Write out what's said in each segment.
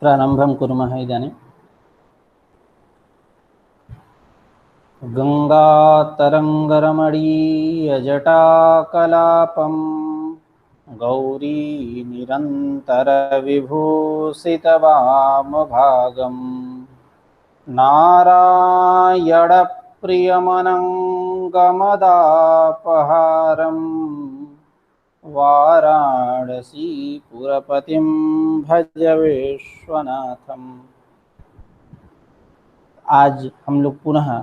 प्रारम्भं कुर्मः इदानीं। गङ्गातरङ्गरमणीयजटाकलापं गौरी निरन्तरविभूषितवामभागं नारायणप्रियमनङ्गमदापहारं वाराणसीपुरपतिं भज विश्वनाथम्। आज हम लोग पुनः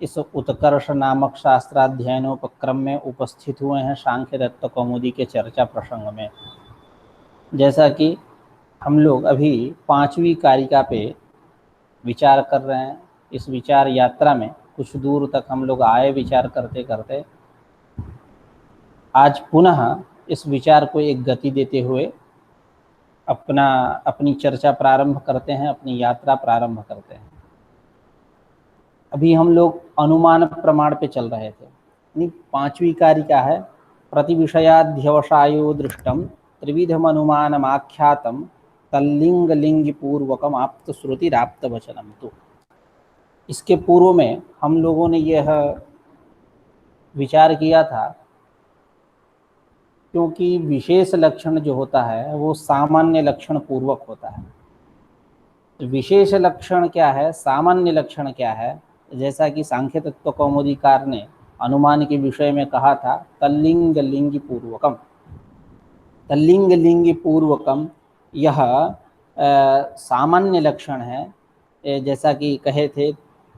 इस उत्कर्ष नामक शास्त्राध्ययनोपक्रम में उपस्थित हुए हैं सांख्य तत्व कौमुदी के चर्चा प्रसंग में। जैसा कि हम लोग अभी 5वीं कारिका पे विचार कर रहे हैं, इस विचार यात्रा में कुछ दूर तक हम लोग आए विचार करते करते। आज पुनः इस विचार को एक गति देते हुए अपनी चर्चा प्रारंभ करते हैं, अपनी यात्रा प्रारंभ करते हैं। अभी हम लोग अनुमान प्रमाण पे चल रहे थे। 5वीं कारिका है प्रतिविषयाध्यवसायो दृष्टम त्रिविधम अनुमानमाख्यातम तल्लिंग लिंग पूर्वकम आप्त श्रुतिराप्त वचनम। तो इसके पूर्व में हम लोगों ने यह विचार किया था, क्योंकि विशेष लक्षण जो होता है वो सामान्य लक्षण पूर्वक होता है। विशेष लक्षण क्या है, सामान्य लक्षण क्या है, जैसा कि सांख्य तत्व कौमुदीकार ने अनुमान के विषय में कहा था तल्लिंग लिंग पूर्वकम। तल्लिंग लिंग पूर्वकम यह सामान्य लक्षण है। जैसा कि कहे थे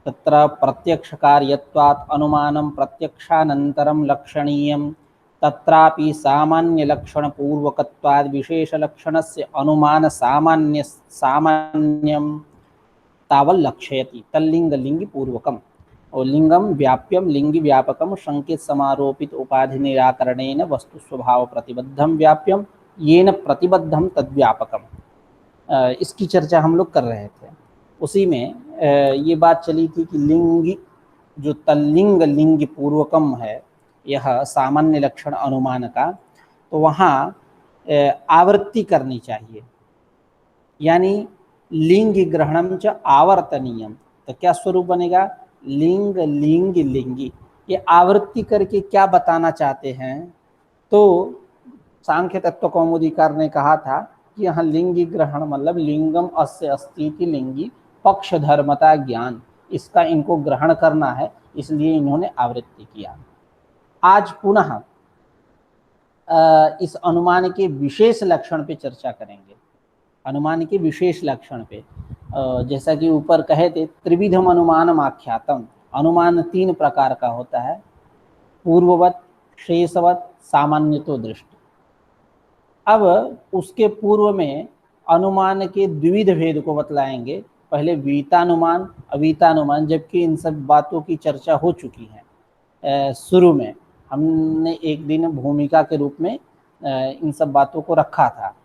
तत्र प्रत्यक्ष कार्यत्वात् अनुमानम प्रत्यक्षानंतरम लक्षणीयम तत्रापि सामान्य लक्षण पूर्वकत्वाद् विशेष लक्षणस्य अनुमान सामान्यम तावल लक्षयति तल्लिंग लिंग पूर्वकम। और लिंगम व्याप्यम लिंग व्यापकम संकेत समारोपित उपाधि निराकरणेन वस्तु स्वभाव प्रतिबद्धम व्याप्यम येन प्रतिबद्धम तद्व्यापकम। इसकी चर्चा हम लोग कर रहे थे। उसी में ये बात चली थी कि लिंग जो तल्लिंग लिंग पूर्वकम है, यह सामान्य लक्षण अनुमान का, तो वहाँ आवृत्ति करनी चाहिए, यानी लिंग ग्रहणम च आवर्तनीयम। तो क्या स्वरूप बनेगा, लिंग लिंग लिंगी। ये आवृत्ति करके क्या बताना चाहते हैं, तो सांख्य तत्व कौमुदीकार ने कहा था कि यहाँ लिंगी ग्रहण मतलब लिंगम अस्य अस्तिति लिंगी पक्ष धर्मता ज्ञान, इसका इनको ग्रहण करना है, इसलिए इन्होंने आवृत्ति किया। आज पुनः इस अनुमान के विशेष लक्षण पे चर्चा करेंगे। अनुमान के विशेष लक्षण पे, जैसा कि ऊपर कहे थे त्रिविधम अनुमानम आख्यातम। अनुमान 3 प्रकार का होता है, पूर्ववत, शेषवत, सामान्यतो दृष्टि। अब उसके पूर्व में अनुमान के द्विविध भेद को बतलाएंगे। पहले वीतानुमान, अवीतानुमान, जबकि इन सब बातों की चर्चा हो चुकी है। शुरू में हमने एक दिन भूमिका के रूप में इन सब बातों को रखा था।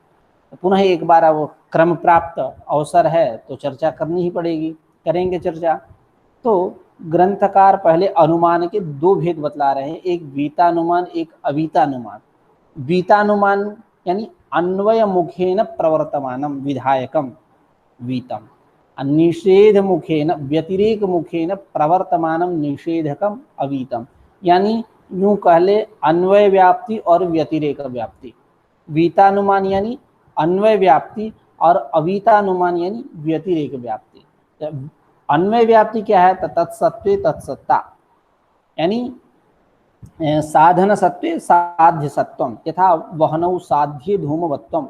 पुनः एक बार अब क्रम प्राप्त अवसर है तो चर्चा करनी ही पड़ेगी, करेंगे चर्चा। तो ग्रंथकार पहले अनुमान के 2 भेद बतला रहे हैं, एक वीतानुमान, एक अवीतानुमान। वीतानुमान यानी अन्वय मुखेन प्रवर्तमानम विधायकम वीतम, निषेध मुखेन व्यतिरेक मुखेन प्रवर्तमानम निषेधकम अवीतम। यानी यूं कह ले अन्वय व्याप्ति और व्यतिरेक व्याप्ति। वीतानुमान यानी अन्वय व्याप्ति और अवीतानुमान यानी व्यतिरेक व्याप्ति। अन्वय व्याप्ति क्या है, तत्सत्वे तत्सत्ता, यानी साधन सत्वे साध्य सत्वम यथा वहनौ साध्य धूमवत्वम।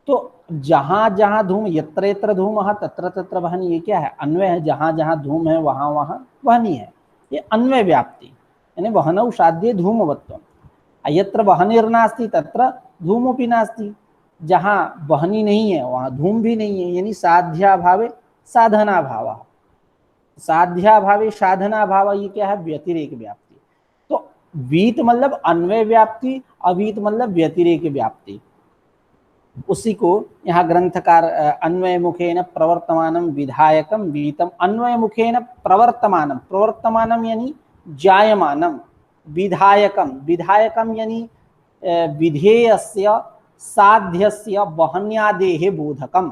तो जहां जहां धूम, यत्र यत्र धूमः तत्र तत्र वहनी, ये क्या है, अन्वय है। जहां जहां धूम है वहां वहां वहनी है, ये अन्वय व्याप्ति, यानी वहनौ साध्य धूमवत्वम। यत्र वहनिर्नास्ति तत्र धूमोपि नास्ति। जहाँ वहनी नहीं है वहाँ धूम भी नहीं है, यानी साध्याभावे साधनाभाव। साध्याभावे साधनाभाव, ये क्या है, व्यतिरेक व्याप्ति। तो वीत मतलब अन्वय व्याप्ति, अवीत मतलब व्यतिरेक व्याप्ति। उसी को यहाँ ग्रंथकार अन्वय मुखेन प्रवर्तमानम विधायकम वीतम, अन्वय मुखेन प्रवर्तमानम, प्रवर्तमानम यानी जायमानम, विधायकम, विधायकम यानी विधेयस्य साध्यस्य वहन्यादेः बोधकम,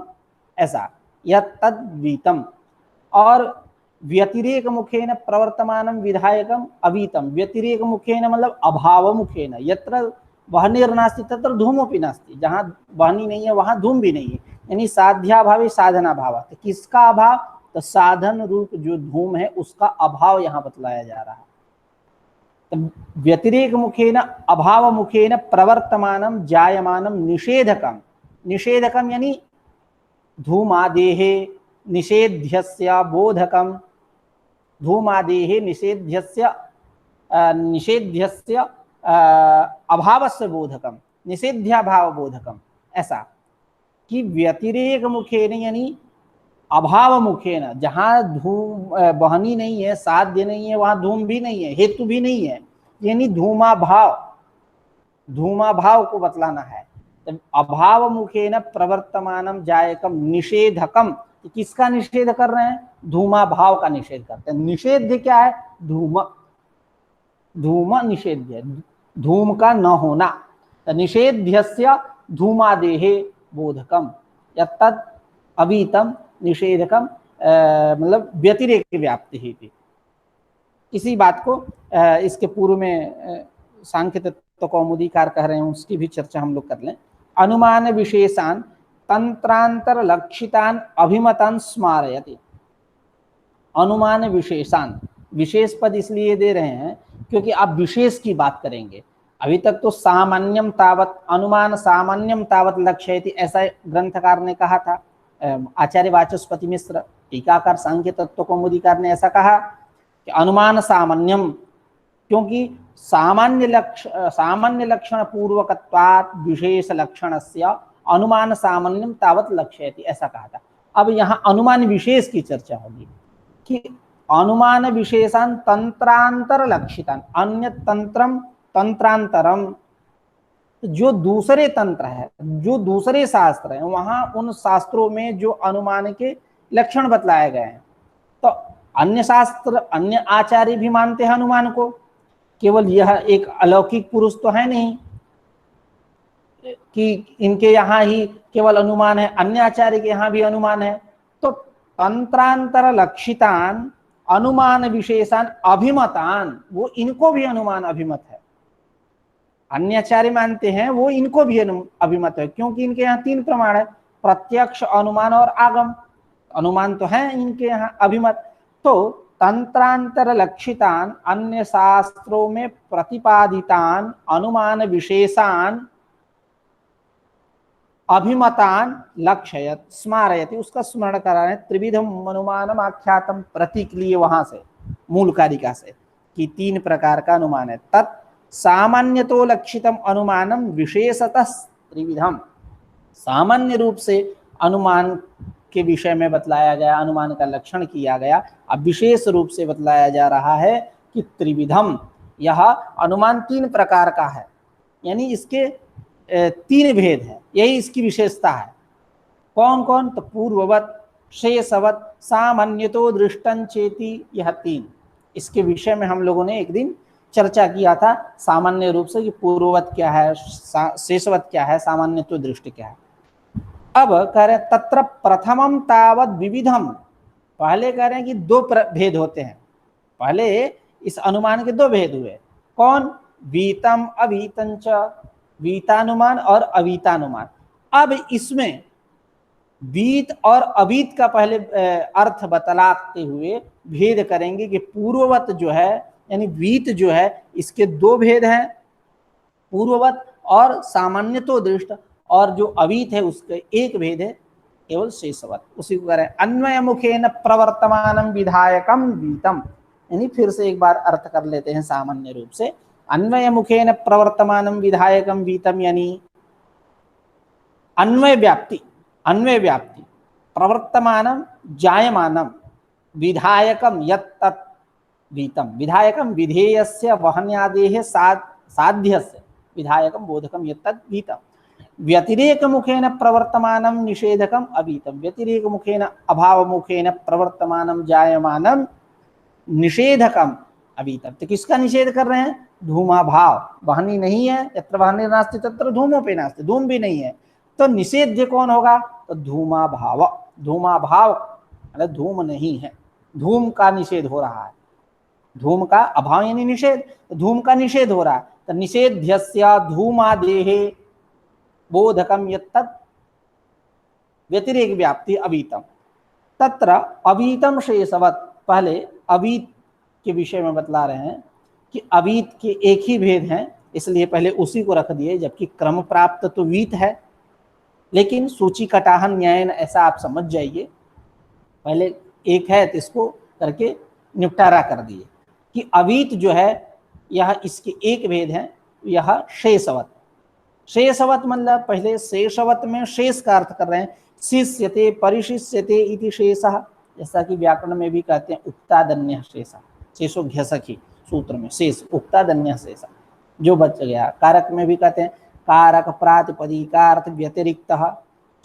ऐसा यत्तद्वीतम। और व्यतिरेक मुखेन प्रवर्तमानम विधायकम अवीतम, व्यतिरेक मुखेन मतलब अभाव मुखेन, यत्र वहनिर्नास्ति तत्र धूमोपि नास्ति, जहाँ वहनी नहीं है वहाँ धूम भी नहीं है, यानी साध्याभावे साधना भाव। तो किसका अभाव? तो साधन रूप जो धूम है उसका अभाव यहाँ बतलाया जा रहा है। तो व्यतिरेक मुखेन अभाव मुखेन प्रवर्तमानम जायमानम निषेधकम, निषेधकम यानी धूमादेः निषेध्यस्य बोधकम, धूमादेः निषेध्यस्य निषेध्यस्य अभावस्य बोधकम, निषेध्याभाव बोधकम, ऐसा कि व्यतिरेक मुखेन यानी अभाव मुखेन, जहाँ धूम वहनी नहीं है, साध्य नहीं है, वहां धूम भी नहीं है, हेतु भी नहीं है, यानी धूमाभाव, धूमाभाव को बतलाना है। तो अभाव मुखेन प्रवर्तमानम जायकम निषेधकम, किसका निषेध कर रहे हैं? धूमाभाव का निषेध करते हैं। निषेध क्या है? धूम, धूम निषेध्य, धूम का न होना। तो निषेध्यस्य धूमादेः बोधकम यत्तद् अवीतम निषेधकम, मतलब व्यतिरेक व्याप्ति ही थी। इसी बात को इसके पूर्व में सांख्य तत्व कौमुदीकार कह रहे हैं, उसकी भी चर्चा हम लोग कर लें। अनुमान विशेषान तंत्रांतर लक्षितान अभिमतान स्मारयति। अनुमान विशेषान, विशेष पद इसलिए दे रहे हैं क्योंकि आप विशेष की बात करेंगे। अभी तक तो सामान्यम तावत, अनुमान सामान्यम तावत लक्ष्यति, ऐसा ग्रंथकार ने कहा था। आचार्य वाचस्पति मिश्र टीकाकार सांख्य तत्व कौमुदीकार ने ऐसा कहा कि अनुमान सामान्यम, क्योंकि सामान्य लक्षण पूर्वकत्वात् विशेष लक्षणस्य अनुमान सामान्यम तावत लक्ष्यति, ऐसा कहा था। अब यहाँ अनुमान विशेष की चर्चा होगी कि अनुमान विशेषान तंत्रांतर लक्षितान, अन्य तंत्रम तंत्रांतरम, जो दूसरे तंत्र है, जो दूसरे शास्त्र हैं, वहां उन शास्त्रों में जो अनुमान के लक्षण बतलाए गए हैं। तो अन्य शास्त्र, अन्य आचार्य भी मानते हैं अनुमान को, केवल यह एक अलौकिक पुरुष तो है नहीं कि इनके यहाँ ही केवल अनुमान है, अन्य आचार्य के यहाँ भी अनुमान है। तो तंत्रांतर लक्षितान अनुमान विशेषान अभिमतान, वो इनको भी अनुमान अभिमत है। अन्य आचार्य मानते हैं, वो इनको भी अभिमत है, क्योंकि इनके यहाँ तीन प्रमाण है, प्रत्यक्ष, अनुमान और आगम। अनुमान तो है इनके यहाँ अभिमत। तो तंत्रांतर लक्षितान अन्य शास्त्रों में प्रतिपादितान अनुमान विशेषान अभिमतान लक्षयत स्मारयति, उसका स्मरण करा रहे हैं। त्रिविधम अनुमानम आख्यातम, प्रतीक लिए वहां से मूल कारिका से कि तीन प्रकार का अनुमान है। तत् सामान्यतो लक्षितम अनुमानम विशेषतः त्रिविधम, सामान्य रूप से अनुमान के विषय में बतलाया गया, अनुमान का लक्षण किया गया। अब विशेष रूप से बतलाया जा रहा है कि त्रिविधम, यह अनुमान तीन प्रकार का है, यानी इसके तीन भेद है, यही इसकी विशेषता है। कौन कौन? तो पूर्ववत, शेषवत, सामान्यतो दृष्टं चेति, यह तीन। इसके विषय में हम लोगों ने एक दिन चर्चा किया था सामान्य रूप से कि पूर्ववत क्या है, शेषवत क्या है, सामान्यतो दृष्टि क्या है। अब कह रहे हैं तत्र प्रथमम तावत विविधम, पहले कह रहे हैं कि दो भेद होते हैं। पहले इस अनुमान के दो भेद हुए। कौन? वीतम अवीतंच, वीतानुमान और अवीतानुमान। अब इसमें वीत और अवीत का पहले अर्थ बतलाते हुए भेद करेंगे कि पूर्ववत जो है यानी वीत जो है, इसके दो भेद हैं, पूर्ववत और सामान्यतो दृष्ट, और जो अवीत है उसके एक भेद है, केवल शेषवत। उसी को कह रहे हैं अन्वय मुखेन प्रवर्तमानम विधायकम वीतम, यानी फिर से एक बार अर्थ कर लेते हैं सामान्य रूप से। अन्वय मुखेन प्रवर्तमानम विधायकम वीतम यानी अन्वय व्याप्ति, अन्वय व्याप्ति, प्रवर्तमानम जायमानम, विधायकम यत्तत् वीतम, विधायकम विधेयस्य वहन्यादेः साध्यस्य, विधायकम बोधकम यत्तत् वीतम। व्यतिरेक मुखेन प्रवर्तमानम निषेधकम अवीतम, व्यतिरेक मुखेन अभाव मुखेन प्रवर्तमानम जायमानम निषेधकम अवीतम। तो किसका निषेध कर रहे हैं? धूमा भाव, वाहनी नहीं है, यत्र वाहनी नास्ति तत्र धूमोपि नास्ति, धूम भी नहीं है, तो निषेध्य कौन होगा? तो धूमा भाव। धूमा भाव मतलब धूम नहीं है, धूम का निषेध हो रहा है, धूम का अभाव यानी निषेध, तो धूम का निषेध हो रहा है। तो निषेध्यस्य धूमादेहे बोधकम यत्तत् व्यतिरेक व्याप्ति अवीतम, तत्र अवीतम शेषवत। पहले अवीत के विषय में बतला रहे हैं कि अवीत के एक ही भेद हैं, इसलिए पहले उसी को रख दिए, जबकि क्रम प्राप्त तो वीत है, लेकिन सूची कटाहन न्यायन ऐसा आप समझ जाइए, पहले एक है तो इसको करके निपटारा कर दिए कि अवीत जो है यह इसके एक भेद है, यह शेषवत। शेषवत मतलब पहले शेषवत में शेष का अर्थ कर रहे हैं, शिष्यते परिशिष्यते इति शेषः, जैसा कि व्याकरण में भी कहते हैं उक्तादन्य शेषः, शेषो घ्यसखी सूत्र में शेष उक्तादन्य शेषः जो बच गया। कारक में भी कहते हैं कारक प्रातिपदिकार्थ व्यतिरिक्त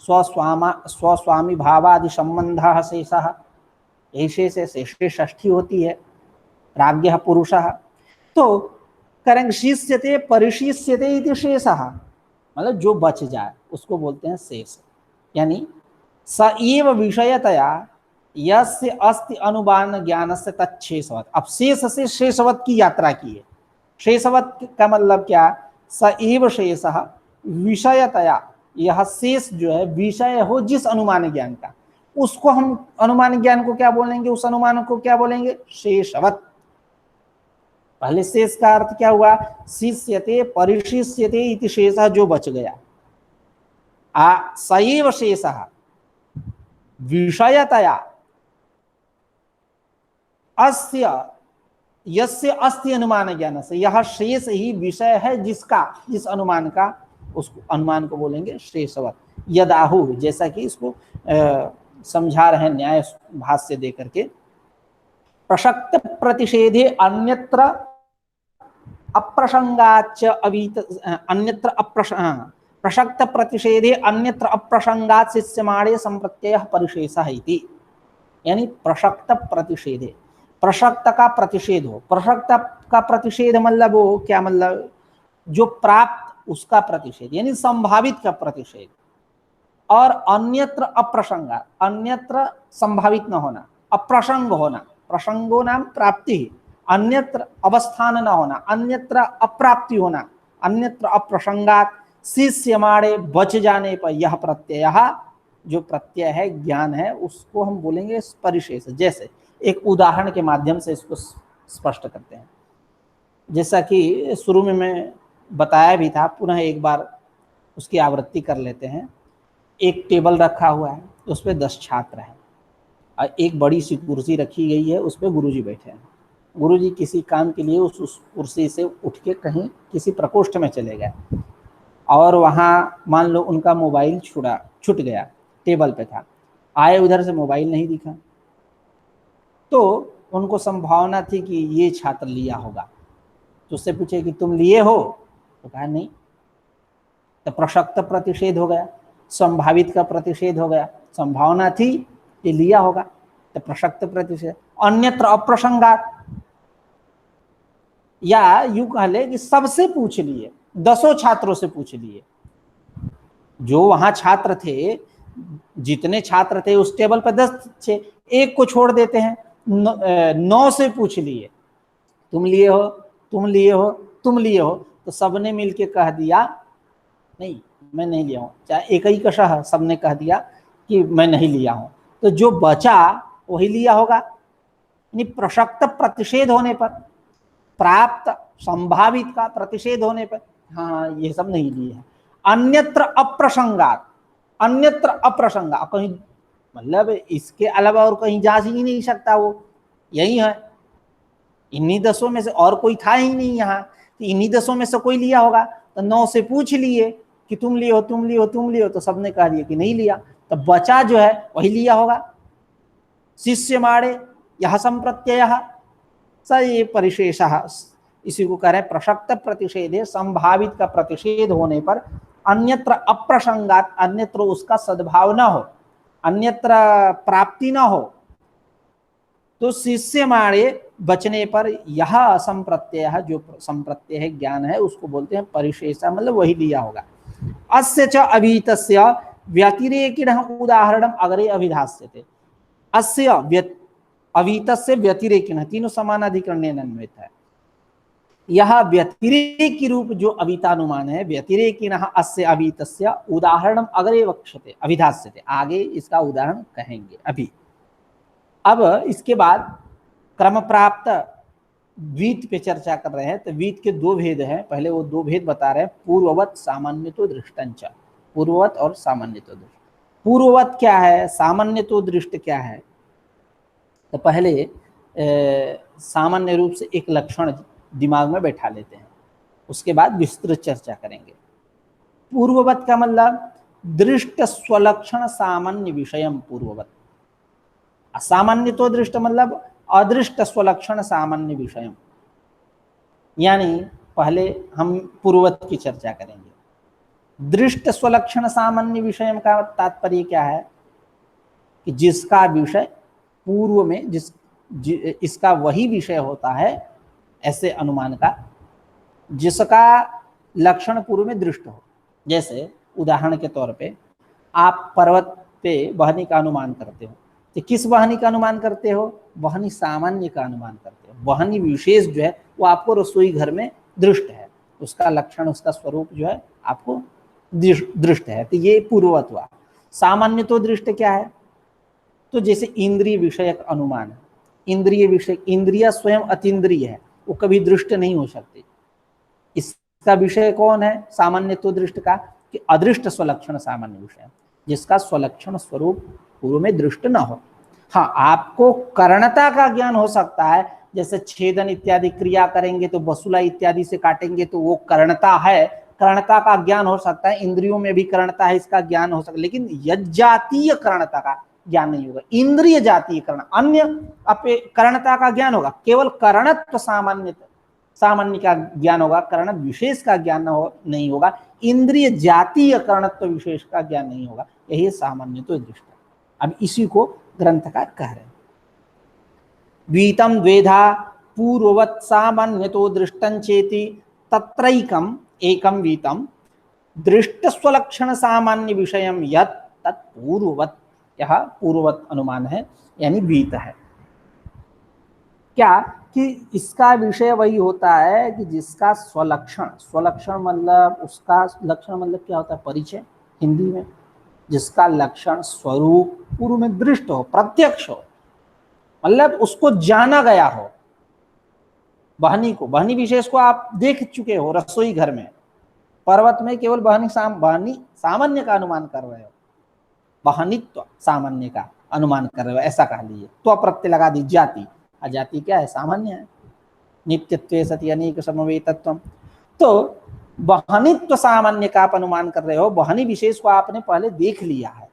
स्वस्वामी भावादि संबंधः शेषः, यही शेष है, शेषे षष्ठी होती है, प्राज्ञः पुरुषः। तो करेंगे शिष्यते परिशिष्यते इति शेषः, मतलब जो बच जाए उसको बोलते हैं शेष। यानी स एव विषयतया यस्य अस्ति अनुमान ज्ञान से तच्छेषवत। अब शेष से शेषवत की यात्रा की है। शेषवत का मतलब क्या? स एव शेषः विषयतया, यह शेष जो है विषय हो जिस अनुमान ज्ञान का, उसको हम अनुमान ज्ञान को क्या बोलेंगे? उस अनुमान को क्या बोलेंगे? शेषवत। पहले शेष का अर्थ क्या हुआ? शिष्यते परिशिष्यते इति शेषः, जो बच गया। सएव शेषः विषयतया अस्य यस्य अस्ति अनुमान ज्ञान से, यह शेष ही विषय है जिसका, जिस अनुमान का, उसको अनुमान को बोलेंगे शेषवत। यदाहु, जैसा कि इसको समझा रहे न्याय भाष्य दे करके, प्रसक्त प्रतिषेधे अन्यत्र अप्रसंगाच्च अवीत, अन्यत्र प्रसक्त प्रतिषेधे अन्यत्र अप्रसंगात् शिष्यमाणे संप्रत्ययः परिशेषः इति। यानी प्रसक्त प्रतिषेधे, प्रसक्त का प्रतिषेध हो, प्रसक्त का प्रतिषेध मतलब वो क्या, मतलब जो प्राप्त उसका प्रतिषेध, यानी संभावित का प्रतिषेध। और अन्यत्र अप्रसंगात्, अन्यत्र संभावित न होना, अप्रसंग होना, प्रसंगो नाम प्राप्ति, अन्यत्र अवस्थान न होना, अन्यत्र अप्राप्ति होना, अन्यत्र अप्रसंगात् शिष्यमाणे, बच जाने पर यह प्रत्यय, जो प्रत्यय है ज्ञान है, उसको हम बोलेंगे परिशेष। जैसे एक उदाहरण के माध्यम से इसको स्पष्ट करते हैं। जैसा कि शुरू में मैं बताया भी था, पुनः एक बार उसकी आवृत्ति कर लेते हैं। एक टेबल रखा हुआ है, उस पर 10 छात्र हैं और एक बड़ी सी कुर्सी रखी गई है, उस पर गुरुजी बैठे हैं। गुरुजी किसी काम के लिए उस कुर्सी से उठ के कहीं किसी प्रकोष्ठ में चले गए, और वहाँ मान लो उनका मोबाइल छूट गया, टेबल पे था, आए उधर से मोबाइल नहीं दिखा, तो उनको संभावना थी कि ये छात्र लिया होगा। तो उससे पूछे कि तुम लिए हो? तो कहा नहीं। तो प्रसक्त प्रतिषेध हो गया, संभावित का प्रतिषेध हो गया, संभावना थी कि लिया होगा, तो प्रसक्त प्रतिषेध। अन्यत्र अप्रसंगात, या यूं कह ले कि सबसे पूछ लिए, 10 छात्रों से पूछ लिए, जो वहां छात्र थे, जितने छात्र थे उस टेबल पर 10 थे, एक को छोड़ देते हैं, 9 से पूछ लिए, तुम लिए हो, तुम लिए हो, तुम लिए हो, तो सबने मिलके कह दिया नहीं, मैं नहीं लिया हूं। चाहे एक ही कशा सबने कह दिया कि मैं नहीं लिया हूं, तो जो बचा वही लिया होगा। यानी प्रसक्त प्रतिषेध होने पर, प्राप्त संभावित का प्रतिषेध होने पर, हाँ ये सब नहीं लिए हैं। अन्यत्र अप्रसंगात, अन्यत्र अप्रसंगा, कहीं मतलब इसके अलावा और कहीं जा ही नहीं सकता, वो यही है, इन्हीं 10 में से, और कोई था ही नहीं यहाँ, तो इन्हीं 10 में से कोई लिया होगा। तो 9 से पूछ लिए कि तुम लिए हो, तुम लिए हो, तुम लिए हो, तो सबने कह दिया कि नहीं लिया, तो बचा जो है वही लिया होगा। शिष्यमाणे यह संप्रत्यय स ये परिशेषः, इसी को कह रहे हैं प्रसक्त प्रतिषेधे, संभावित का प्रतिषेध होने पर अन्यत्र अप्रसंगात, अन्यत्र उसका सद्भाव न हो, अन्यत्र प्राप्ति न हो, तो शिष्यमाणे बचने पर यह असंप्रत्यय, जो संप्रत्यय है ज्ञान है, उसको बोलते हैं परिशेषा, मतलब वही लिया होगा। अस्य च अवीतस्य व्यतिरेकिणः उदाहरणम अग्रे अभिधास्यते। अस्य अवीतस्य व्यतिरेकिणः, तीनों समान अधिकरणेन अन्वित है। यह व्यतिरेकी रूप जो अवीतानुमान है, व्यतिरेकिणः अस्य अवीतस्य उदाहरणम अग्रे वक्ष्यते अभिधास्यते, आगे इसका उदाहरण कहेंगे अभी। अब इसके बाद क्रम प्राप्त द्वीत पे चर्चा कर रहे हैं। तो द्वीत के दो भेद हैं, पहले वो दो भेद बता रहे हैं, पूर्ववत सामान्यतो दृष्टंच। पूर्ववत और सामान्यतो दृष्ट। पूर्ववत क्या है, सामान्यतो दृष्ट क्या है? तो पहले सामान्य रूप से एक लक्षण दिमाग में बैठा लेते हैं, उसके बाद विस्तृत चर्चा करेंगे। पूर्ववत का मतलब दृष्ट स्वलक्षण सामान्य विषयम पूर्ववत। असामान्यतो दृष्ट मतलब अदृष्ट स्वलक्षण सामान्य विषयम। यानी पहले हम पूर्ववत की चर्चा करेंगे। दृष्ट स्वलक्षण सामान्य विषयम का तात्पर्य क्या है कि जिसका विषय पूर्व में इसका वही विषय होता है, ऐसे अनुमान का जिसका लक्षण पूर्व में दृष्ट हो। जैसे उदाहरण के तौर पे आप पर्वत पे बहनी का अनुमान करते हो, तो किस बहनी का अनुमान करते हो? बहनी सामान्य का अनुमान करते हो। बहनी विशेष जो है वो आपको रसोई घर में दृष्ट है, उसका लक्षण, उसका स्वरूप जो है आपको दृष्ट है। तो ये पूर्ववत हुआ। सामान्य तो दृष्ट क्या है? तो जैसे इंद्रिय विषयक अनुमान है। इंद्रिय विषय, इंद्रिया स्वयं अतीन्द्रिय है, वो कभी दृष्ट नहीं हो सकती। इसका विषय कौन है सामान्य तो दृष्ट का? कि अदृष्ट स्वलक्षण सामान्य विषय, जिसका स्वलक्षण स्वरूप पूर्व में दृष्ट न हो। हाँ, आपको कर्णता का ज्ञान हो सकता है, जैसे छेदन इत्यादि क्रिया करेंगे तो बसुला इत्यादि से काटेंगे तो वो कर्णता है, कर्णता का ज्ञान हो सकता है। इंद्रियों में भी कर्णता है, इसका ज्ञान हो सकता है, लेकिन यज्जातीय कर्णता का ज्ञान नहीं होगा। इंद्रिय जातीय कर्ण, अन्य कर्णता का ज्ञान होगा, केवल कर्णत्व सामान्य का ज्ञान होगा, कर्ण विशेष का ज्ञान नहीं होगा। इंद्रिय जातीय कर्णत्व विशेष का ज्ञान नहीं होगा। यही सामान्य तो दृष्ट। अब इसी को ग्रंथकार कह रहे हैं। द्वीतम द्वेधा पूर्ववत सामान्यतो दृष्टं चेति तत्रैकम एकम वीतम दृष्ट स्वलक्षण सामान्य विषयम यत् तत्पूर्ववत। यह पूर्ववत अनुमान है, यानी वीत है। क्या कि इसका विषय वही होता है कि जिसका स्वलक्षण, स्वलक्षण मतलब उसका लक्षण मतलब क्या होता है? परिचय हिंदी में। जिसका लक्षण स्वरूप पूर्व में दृष्ट हो, प्रत्यक्ष हो, मतलब उसको जाना गया हो। बहनी को, बहनी विशेष को आप देख चुके हो रसोई घर में। पर्वत में केवल बहनी सामान्य का अनुमान कर रहे हो, बहनित्व सामान्य का अनुमान कर रहे हो, ऐसा कह लीजिए। तो प्रत्यय लगा दी जाति। अजाति क्या है? सामान्य है। नित्यत्वे सति अनेक समवेतत्वम। तो बहनित्व सामान्य का आप अनुमान कर रहे हो, बहनी विशेष को आपने पहले देख लिया है,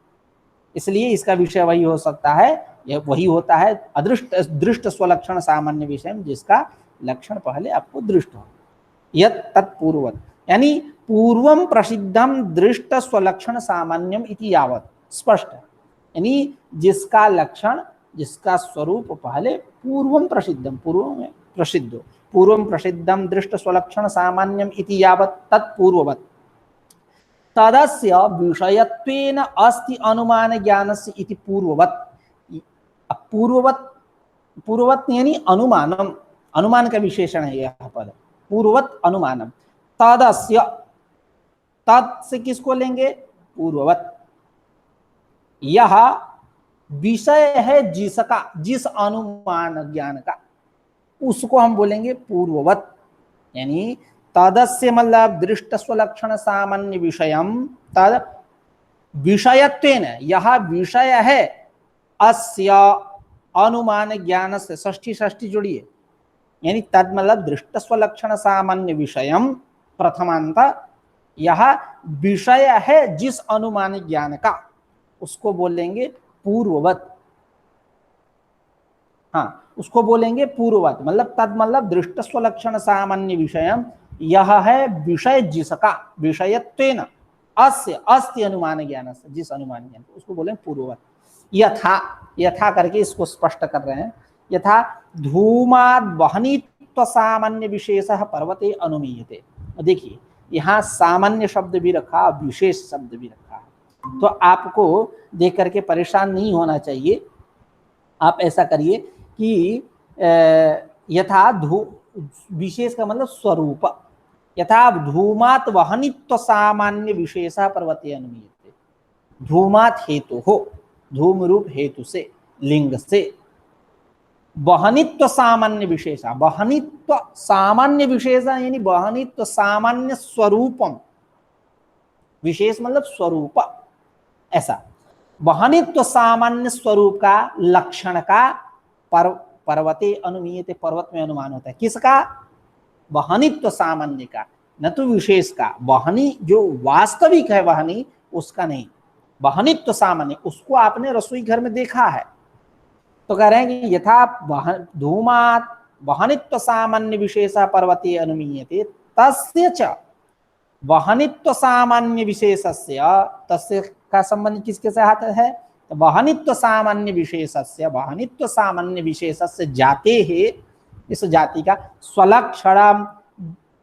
इसलिए इसका विषय वही हो सकता है। यह वही होता है अदृष्ट दृष्ट स्वलक्षण सामान्य विषय, जिसका लक्षण पहले आपको दृष्ट हो। यत् तत्पूर्ववत, यानी पूर्वम प्रसिद्धम दृष्ट स्वलक्षण सामान्यम इति यावत। स्पष्ट है, यानी जिसका लक्षण, जिसका स्वरूप पहले पूर्वम प्रसिद्धम, पूर्व में प्रसिद्ध, पूर्वम प्रसिद्धम दृष्ट स्वलक्षण सामान्यम इति यावत तत्पूर्ववत तदस्य विषयत्वेन अस्ति अनुमान ज्ञानस्य इति पूर्ववत। पूर्ववत यानी अनुमानम, अनुमान का विशेषण है यह पद, पूर्ववत अनुमानम। तदस्य, तद से किसको लेंगे? पूर्ववत। यह विषय है जिसका, जिस अनुमान ज्ञान का, उसको हम बोलेंगे पूर्ववत। यानी तदस्य मतलब दृष्ट स्वलक्षण सामान्य विषयम, तद विषयत्वेन, यह विषय है अस्य अनुमान ज्ञान से, षष्ठी षष्ठी जोड़िए, यानी तद मतलब दृष्ट स्वलक्षण सामान्य विषयम प्रथमांत, यह विषय है जिस अनुमान ज्ञान का, उसको बोलेंगे पूर्ववत। हाँ, उसको बोलेंगे पूर्ववत, मतलब तद मतलब दृष्ट स्वलक्षण सामान्य विषयम, यह है विषय जिसका, विषयत्वेन अस्य, अस्ति अनुमान ज्ञान से, जिस अनुमान ज्ञान, उसको बोलेंगे पूर्ववत। यथा, यथा करके इसको स्पष्ट कर रहे हैं। यथा धूमाद वहनीत्व सामान्य विशेषः पर्वते अनुमीयते। देखिए यहाँ सामान्य शब्द भी रखा, विशेष शब्द भी रखा है, तो आपको देख करके परेशान नहीं होना चाहिए। आप ऐसा करिए कि यथा विशेष का मतलब स्वरूप, यथा धूमात वहनित्व सामान्य विशेषः पर्वते अनुमीयते। धूमात हेतु हो, धूम रूप हेतु से, लिंग से, वहनित्व सामान्य विशेष, वहनित्व सामान्य विशेष यानी वहनित्व सामान्य स्वरूपम, विशेष मतलब स्वरूप, ऐसा वहनित्व सामान्य स्वरूप का लक्षण का पर्वते अनुमीयते, पर्वत में अनुमान होता है। किसका? वहनित्व सामान्य का, न तो विशेष का। वहनी जो वास्तविक है वहनी, उसका नहीं, वहनित्व सामान्य, उसको आपने रसोई घर में देखा है। तो कह रहे हैं कि यथा धूमात् वहनित्व सामान्य विशेषः पर्वते अनुमीयते, तस्य च वहनित्व सामान्य विशेषस्य, तस्य का संबंध किसके साथ है? वहनित्व सामान्य विशेषस्य, वहनित्व सामान्य विशेषस्य जाते है, इस जाति का स्वलक्षणम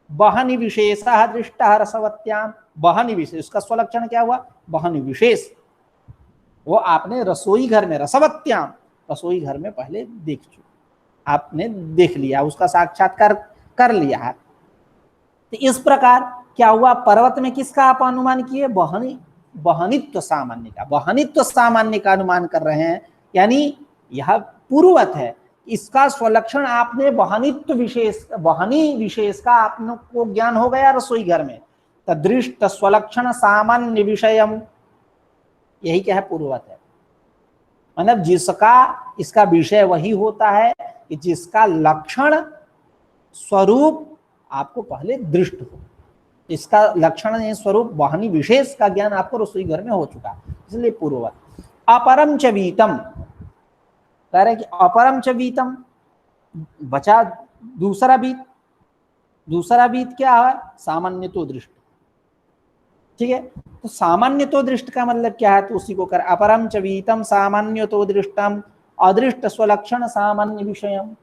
वहनि विशेषः दृष्टः रसवत्याम। वहनि विशेष, उसका स्वलक्षण क्या हुआ? वहनि विशेष। वो आपने रसोई घर में, रसवत्याम, रसोई घर में पहले देख चुके, आपने देख लिया, उसका साक्षात्कार कर लिया है। तो इस प्रकार क्या हुआ? पर्वत में किसका आप अनुमान किए? वहनित्व सामान्य का, वहनित्व सामान्य का अनुमान कर रहे हैं, यानी यह पूर्ववत है। इसका स्वलक्षण आपने वहनित्व विशेष, वहनी विशेष का आपको ज्ञान हो गया रसोई घर में। तदृष्ट स्वलक्षण सामान्य विषयम, यही क्या है? पूर्ववत है। मतलब जिसका, इसका विषय वही होता है कि जिसका लक्षण स्वरूप आपको पहले दृष्ट हो। इसका लक्षण स्वरूप वाहनी विशेष का ज्ञान आपको रसोई घर में हो चुका, इसलिए पूर्ववत। अपरम च वीतम, कह रहे कि अपरम च वीतम, बचा दूसरा बीत। दूसरा बीत क्या है? सामान्य तो दृष्ट। ठीक है, तो सामान्य तो दृष्ट का मतलब क्या है? तो उसी को कर, अपरम च वीतम सामान्य तो दृष्टम अदृष्ट स्वलक्षण सामान्य विषयम।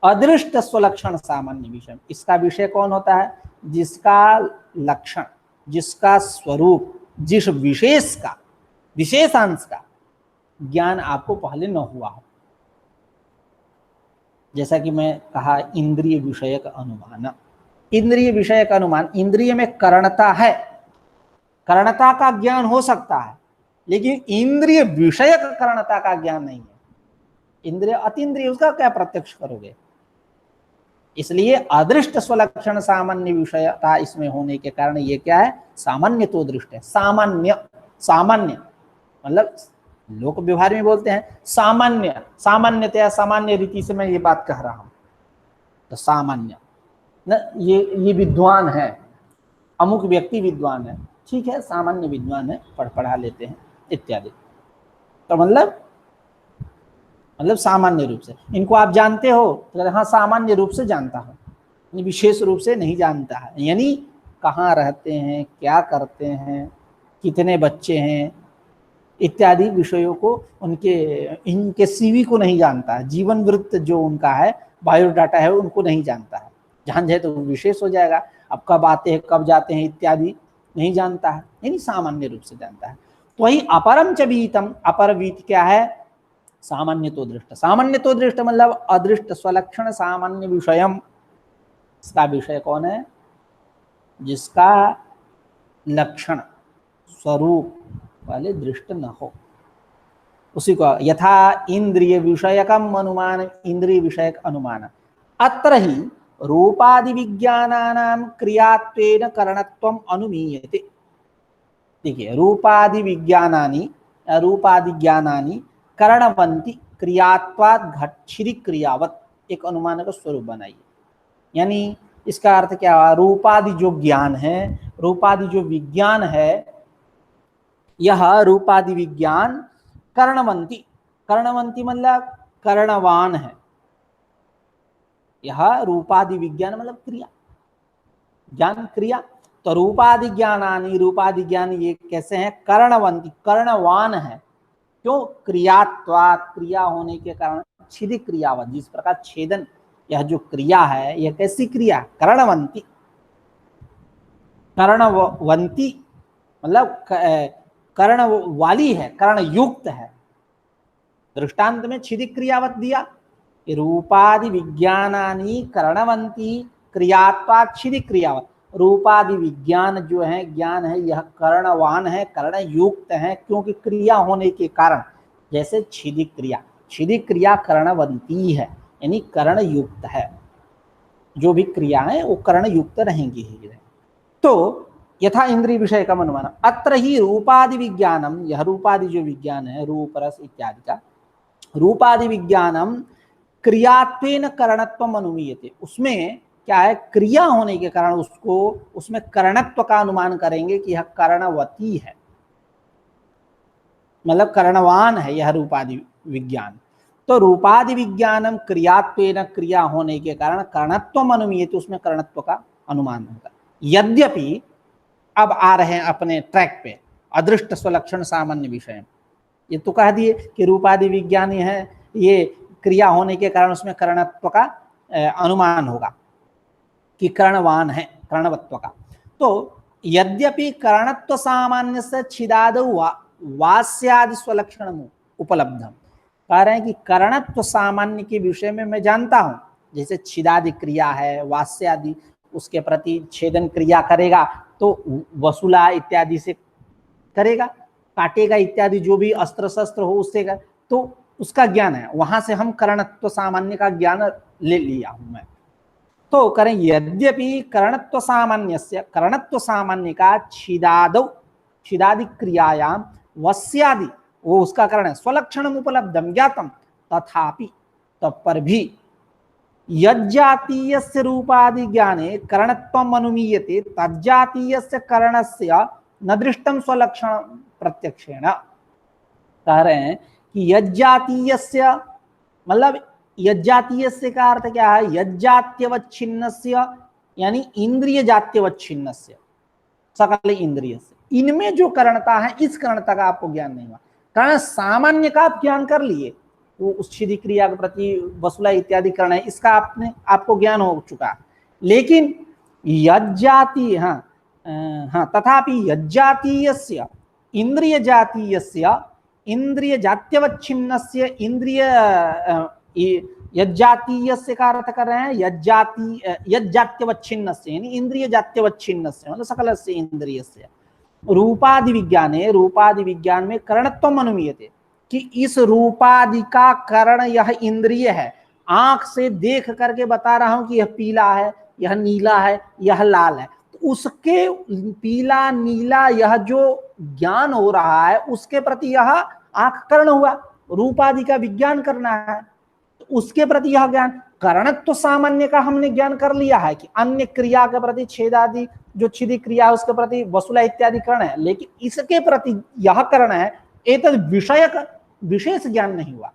अदृष्ट स्वलक्षण सामान्य विषय, इसका विषय कौन होता है? जिसका लक्षण, जिसका स्वरूप, जिस विशेष का, विशेषांश का ज्ञान आपको पहले न हुआ हो। जैसा कि मैं कहा, इंद्रिय विषयक अनुमान। इंद्रिय विषयक अनुमान, इंद्रिय में करणता है, करणता का ज्ञान हो सकता है, लेकिन इंद्रिय विषयक करणता का ज्ञान नहीं है। इंद्रिय अतीन्द्रिय, उसका क्या प्रत्यक्ष करोगे? इसलिए अदृष्ट स्वलक्षण सामान्य विषयता इसमें होने के कारण ये क्या है? सामान्य तो दृष्ट है। सामान्य, सामान्य मतलब लोक व्यवहार में बोलते हैं सामान्य, सामान्यतया, सामान्य रीति से मैं ये बात कह रहा हूं। तो सामान्य न, ये विद्वान है, अमुक व्यक्ति विद्वान है, ठीक है, सामान्य विद्वान है, पढ़ा लेते हैं इत्यादि। तो मतलब सामान्य रूप से। इनको आप जानते हो? तो हाँ, सामान्य रूप से जानता हूँ, विशेष रूप से नहीं जानता है। यानी कहाँ रहते हैं, क्या करते हैं, कितने बच्चे हैं, इत्यादि विषयों को, उनके इनके सीवी को नहीं जानता है, जीवन वृत्त जो उनका है, बायोडाटा है, उनको नहीं जानता है। जान जाए तो विशेष हो जाएगा। अब कब आते हैं, कब जाते हैं इत्यादि नहीं जानता है, यानी सामान्य रूप से जानता है। तो वही अपरम च वीतम, अपर वीत क्या है? सामान्य तो दृष्ट। सामान्य तो दृष्ट मतलब अदृष्ट स्वलक्षण सामान्य विषयम, इसका विषय कौन है? जिसका लक्षण, स्वरूप वाले दृष्ट न हो, उसी को यथा इंद्रिय विषयकम अनुमान, इंद्रिय विषयक अनुमान। अत्र ही रूपादि विज्ञानानां क्रियात्वेन करणत्वम अनुमीयते। देखिए, रूपादि विज्ञानानि, रूपादि ज्ञानानि करणवंती क्रियात्वाद घटशिरी क्रियावत, एक अनुमान का स्वरूप बनाइए। यानी इसका अर्थ क्या हुआ? रूपादि जो ज्ञान है, रूपादि जो विज्ञान है, यह रूपादि विज्ञान कर्णवंती, कर्णवंती मतलब कर्णवान है। यह रूपादि विज्ञान मतलब क्रिया, ज्ञान क्रिया। तो रूपादि ज्ञानानि, रूपादि ज्ञान ये कैसे हैं? कर्णवंती, कर्णवान है। क्यों? क्रियात्वात्, क्रिया होने के कारण छिदि क्रियावत, जिस प्रकार छेदन यह जो क्रिया है यह कैसी क्रिया, कर्णवंती, कर्णवंती मतलब कर्ण वाली है, कर्ण युक्त है। दृष्टांत में छिदि क्रियावत दिया, रूपादि विज्ञानानि कर्णवंती क्रियात्वात् छिदि क्रियावत। रूपादि विज्ञान जो है, ज्ञान है, यह कर्णवान है, कर्ण युक्त है, क्योंकि क्रिया होने के कारण। जैसे छिदि क्रिया, छिदि क्रिया कर्णवंती है, यानी कर्ण युक्त है, जो भी क्रिया है वो कर्ण युक्त रहेंगी ही। तो यथा इंद्रिय विषय का अनुमान, अत्र ही रूपादि विज्ञानम, यह रूपादि जो विज्ञान है, रूप रस इत्यादि का, रूपादि विज्ञानम क्रियात्वेन करणत्वम अनुमीयते, उसमें क्या है, क्रिया होने के कारण उसको, उसमें करणत्व का अनुमान करेंगे कि यह कर्णवती है, मतलब कर्णवान है यह रूपादि विज्ञान। तो रूपादि विज्ञानम क्रियात्वेन, क्रिया होने के कारण कर्णत्वम अनुमीयते, उसमें कर्णत्व का अनुमान होगा। यद्यपि अब आ रहे हैं अपने ट्रैक पे, अदृष्ट स्वलक्षण सामान्य विषय। ये तो कह दिए कि रूपादि विज्ञान है, ये क्रिया होने के कारण उसमें कर्णत्व का अनुमान होगा कि कर्णवान है, कर्णवत्व का। तो यद्यपि कर्णत्व सामान्य से छिदादौ वास्यादि स्वलक्षण उपलब्धम, कह रहे हैं कि कर्णत्व सामान्य के विषय में मैं जानता हूं, जैसे छिदादि क्रिया है, वास्यादि उसके प्रति छेदन क्रिया करेगा तो वसूला इत्यादि से करेगा, काटेगा इत्यादि, जो भी अस्त्र शस्त्र हो उससे कर, तो उसका ज्ञान है, वहां से हम कर्णत्व सामान्य का ज्ञान ले लिया हूं मैं। तो करें यद्यपि कर्णत्व सामान्यस्य, कर्णत्व सामान्य का छिदादौ, छिदादि क्रियायाम वस्यादि, वो उसका कारण है, स्वलक्षणम उपलब्धम ज्ञातम, तथापि तब पर भी यज्जातीयस्य रूपादि ज्ञाने कर्णत्वम अनुमीयते तज्जातीयस्य कर्णस्य न दृष्टम स्वलक्षण प्रत्यक्षेण। कह रहे हैं कि यज्जातीयस्य मतलब यज्जातीयस्य का अर्थ क्या है, यज्जात्यवच्छिन्नस्य यानी इंद्रिय जात्यवच्छिन्नस्य, सकल इंद्रिय से, इनमें जो कर्णता है इस कर्णता का आपको ज्ञान नहीं हुआ। कारण सामान्य का आप ज्ञान कर लिए, वो उस छिदि क्रिया के प्रति वसुला इत्यादि कर्ण है, इसका आपको ज्ञान हो चुका, लेकिन यज्जाति तथापि यज्जातीयस्य इंद्रिय जातीयस्य इंद्रिय जात्यवच्छिन्नस्य, इंद्रिय यज्जातीयस्य का अर्थ कर रहे हैं यज्जात्यवच्छिन्नस्य यानी इंद्रिय जात्यवच्छिन्नस्य मतलब सकलस्य इंद्रियस्य, रूपादि विज्ञाने, रूपादि विज्ञान में कर्णत्वम अनुमीयते, कि इस रूपादि का कर्ण यह इंद्रिय है, आंख से देख करके बता रहा हूं कि यह पीला है, यह नीला है, यह लाल है, तो उसके पीला नीला यह जो ज्ञान हो रहा है उसके प्रति यह आंख कर्ण हुआ, रूपादि का विज्ञान करना है, तो उसके प्रति यह ज्ञान, कर्णत्व सामान्य का हमने ज्ञान कर लिया है कि अन्य क्रिया के प्रति छेदादि जो छिदि क्रिया है उसके प्रति वसुला इत्यादि कर्ण है, लेकिन इसके प्रति यह कर्ण है, एतद विषय का विशेष ज्ञान नहीं हुआ,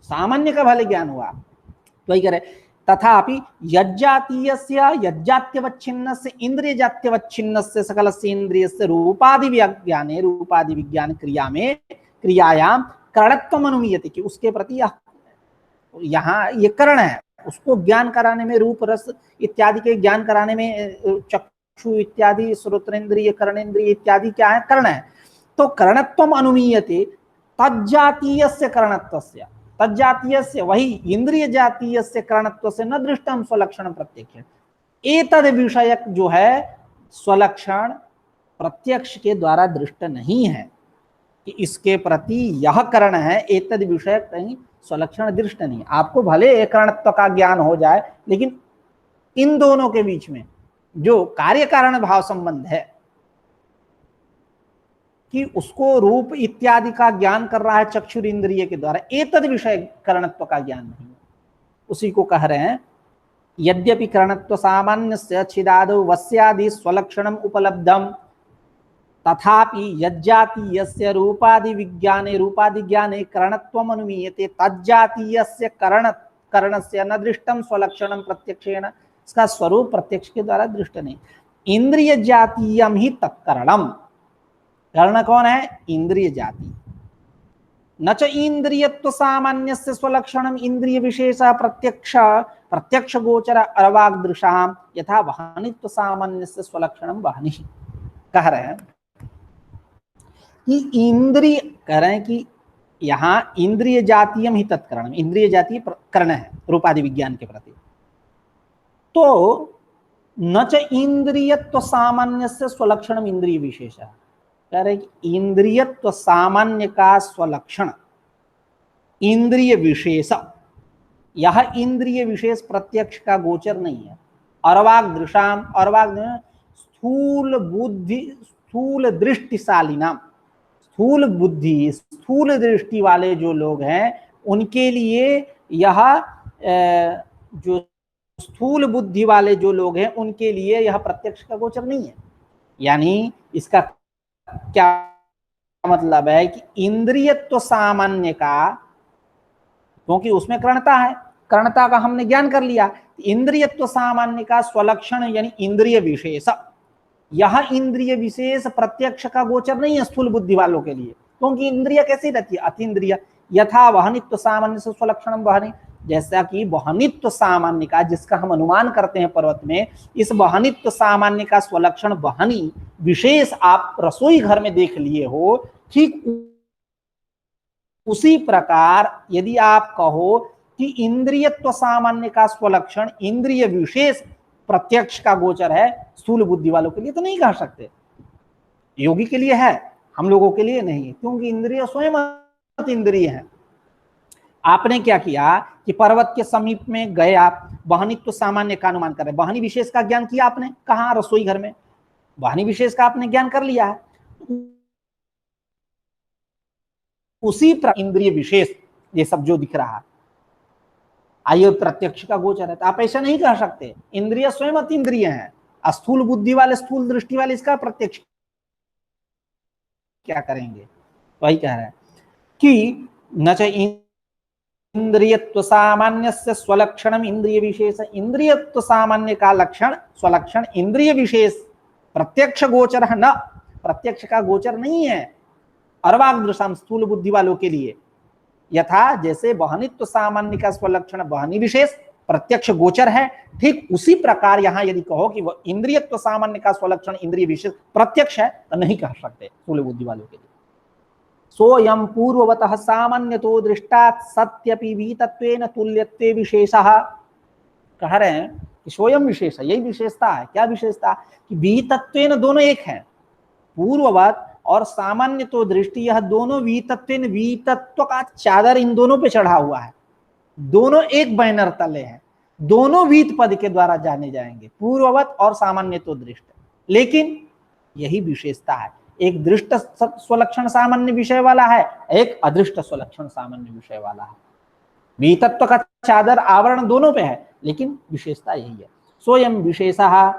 सामान्य का भले ज्ञान हुआ। तो वही करे तथापि यज्जातीयस्य यज्जात्यवच्छिन्नस्य इंद्रिय जात्यवच्छिन्नस्य सकलस्य इंद्रियस्य रूपादि विज्ञाने, रूपादि विज्ञान क्रिया में, क्रियायाम कर्णत्वम अनुमीयते, कि उसके प्रति यहाँ ये कर्ण है, उसको ज्ञान कराने में, रूप रस इत्यादि के ज्ञान कराने में चक्षु इत्यादि श्रोत्रेंद्रिय कर्णेंद्रिय इत्यादि क्या है, कर्ण है। तो कर्णत्वम अनुमीयते तज्जातीयस्य कर्णत्वस्य, तज्जातीयस्य वही इंद्रिय जातीयस्य कर्णत्वस्य न दृष्टम स्वलक्षण प्रत्यक्ष, एतद विषयक जो है स्वलक्षण प्रत्यक्ष के द्वारा दृष्ट नहीं है कि इसके प्रति यह कर्ण है, एतद विषयक कहीं स्वलक्षण दृष्ट नहीं। आपको भले एक कर्णत्व का ज्ञान हो जाए, लेकिन इन दोनों के बीच में जो कार्य कारण भाव संबंध है कि उसको रूप इत्यादि का ज्ञान कर रहा है चक्षुर इंद्रिय के द्वारा, एतद विषय कर्णत्व का ज्ञान नहीं है, उसी को कह रहे हैं यद्यपि कर्णत्व सामान्यस्य छिदादौ वस्यादि स्वलक्षणम उपलब्धम तथापि यज्जातीयस्य रूपादि विज्ञाने, रूपादि ज्ञाने कर्णत्वम अनुमीयते तज्जातीयस्य कर्णस्य न दृष्टम स्वलक्षणम प्रत्यक्षेण, इसका स्वरूप प्रत्यक्ष के द्वारा दृष्ट नहीं। इंद्रिय जातीयम ही तत्कर्णम, कर्ण कौन है, इंद्रिय जाति, न च इंद्रियत्व सामान्यस्य स्वलक्षणम इंद्रिय विशेष प्रत्यक्ष गोचर अरवाग्दृशाम यथा वहनित्व सामान्यस्य स्वलक्षणम वहनि। कह रहे हैं कि इंद्रिय, कह रहे हैं कि यहाँ इंद्रिय जातीयम ही तत्करण, इंद्रिय जातीय करण है रूपादि विज्ञान के प्रति। तो न च इंद्रियत्व सामान्यस्य स्वलक्षणम इंद्रिय विशेष, कह रहे कि इंद्रियत्व सामान्य का स्वलक्षण इंद्रिय विशेष, यह इंद्रिय विशेष प्रत्यक्ष का गोचर नहीं है। अरवाग दृशाम, अरवाग स्थूल बुद्धि स्थूल दृष्टिशाली नाम, स्थूल बुद्धि स्थूल दृष्टि वाले जो लोग हैं उनके लिए यह जो स्थूल बुद्धि वाले जो लोग हैं उनके लिए यह प्रत्यक्ष का गोचर नहीं है। यानी इसका क्या मतलब है कि इंद्रियत्व सामान्य का, क्योंकि उसमें करणता है, करणता का हमने ज्ञान कर लिया, इंद्रियत्व सामान्य का स्वलक्षण यानी इंद्रिय विशेष, यह इंद्रिय विशेष प्रत्यक्ष का गोचर नहीं है स्थूल बुद्धि वालों के लिए, क्योंकि इंद्रिय कैसी रहती है, अतीन्द्रिय। यथा वहनित्व सामान्य से स्वलक्षणम वहनि, जैसा कि वहनित्व सामान्य का जिसका हम अनुमान करते हैं पर्वत में, इस वहनित्व सामान्य का स्वलक्षण वहनि विशेष आप रसोई घर में देख लिए हो, ठीक उसी प्रकार यदि आप कहो कि इंद्रियत्व सामान्य का स्वलक्षण इंद्रिय विशेष प्रत्यक्ष का गोचर है स्थूल बुद्धि वालों के लिए, तो नहीं कह सकते। योगी के लिए है, हम लोगों के लिए नहीं, क्योंकि इंद्रिय स्वयं इंद्रिय है। आपने क्या किया कि पर्वत के समीप में गए, आप वहनित्व सामान्य का अनुमान कर रहे, वहनी विशेष का ज्ञान किया आपने, कहाँ, रसोई घर में, वहनी विशेष का आपने ज्ञान कर लिया है। उसी पर इंद्रिय विशेष ये सब जो दिख रहा है आइए प्रत्यक्ष का गोचर है, तो आप ऐसा नहीं कह सकते। इंद्रिय स्वयं अतीन्द्रिय हैं, स्थूल बुद्धि वाले स्थूल दृष्टि वाले इसका प्रत्यक्ष क्या करेंगे। वही कह रहे हैं कि न च इंद्रियत्व सामान्यस्य स्वलक्षणम इंद्रिय विशेष, इंद्रियत्व सामान्य का लक्षण स्वलक्षण इंद्रिय विशेष प्रत्यक्ष गोचर है, न प्रत्यक्ष का गोचर नहीं है अरवाग्दृशाम स्थूल बुद्धि वालों के लिए। यथा जैसे वहनित्व सामान्य का स्वलक्षण वहनी विशेष प्रत्यक्ष गोचर है, ठीक उसी प्रकार यहां यदि कहो कि वह इंद्रियत्व सामान्य का स्वलक्षण इंद्रिय विशेष प्रत्यक्ष है, तो नहीं कह सकते स्थूल बुद्धि वालों के लिए। सोयम पूर्ववतः सामान्यतो दृष्टात् सत्यपि वीतत्वेन तुल्यत्वे विशेषः, कह रहे हैं कि स्वयं विशेष है, यही विशेषता है। क्या विशेषता कि वीतत्वेन दोनों एक है, पूर्ववत और सामान्य तो दृष्टि, यह दोनों वीतत्वेन, वीतत्व का चादर इन दोनों पे चढ़ा हुआ है, दोनों एक बैनर तले हैं, दोनों वीत पद के द्वारा जाने जाएंगे, पूर्ववत और सामान्य तो दृष्ट। लेकिन यही विशेषता है, एक दृष्ट स्वलक्षण सामान्य विषय वाला है, एक अदृष्ट स्वलक्षण सामान्य विषय वाला है। वीतत्व का चादर आवरण दोनों पे है, लेकिन विशेषता यही है। स्वयं विशेषः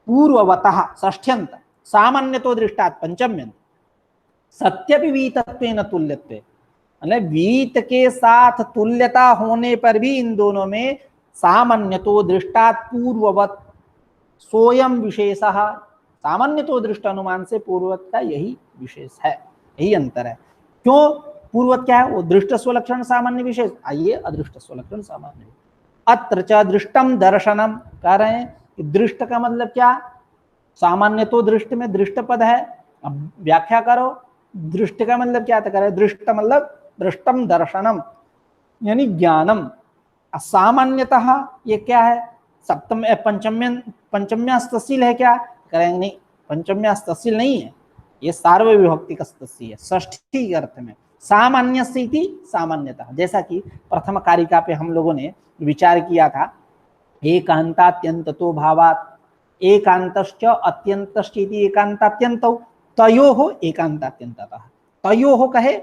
पूर्ववतः षष्ठ्यंत सामान्य तो दृष्टात् पंचम्यंत सत्यपि वीतत्वेन तुल्यत्वे, मतलब वीत के साथ तुल्यता होने पर भी इन दोनों में सामान्य तो दृष्टात् पूर्ववत सोयम विशेषः, सामान्य तो दृष्ट अनुमान से पूर्ववत का यही विशेष है, यही अंतर है। क्यों पूर्ववत क्या है, वो दृष्ट स्वलक्षण सामान्य विशेष, आइए अदृष्ट स्वलक्षण सामान्य। अत्र च दृष्टम दर्शनम, कह रहे हैं कि दृष्ट का मतलब क्या, सामान्य तो दृष्ट में दृष्ट पद है, अब व्याख्या करो दृष्ट का मतलब क्या था, करे दृष्ट मतलब दृष्टम दर्शनम यानी ज्ञानम। सामान्यतः ये क्या है, सप्तम पंचम्यास्तशील है क्या, करेंगे नहीं, पंचम्यास्तशील नहीं है, ये सार्वविभक्ति का स्तशी है, षष्ठी के अर्थ में सामान्य स्थिति सामान्यतः। जैसा कि प्रथम कारिका पे हम लोगों ने विचार किया था, एकांतात्यंतो भावात एकांतश्च अत्यंतश्च इति एकांतात्यंतौ तयोः एकांतात्यंततः, तयोः कहे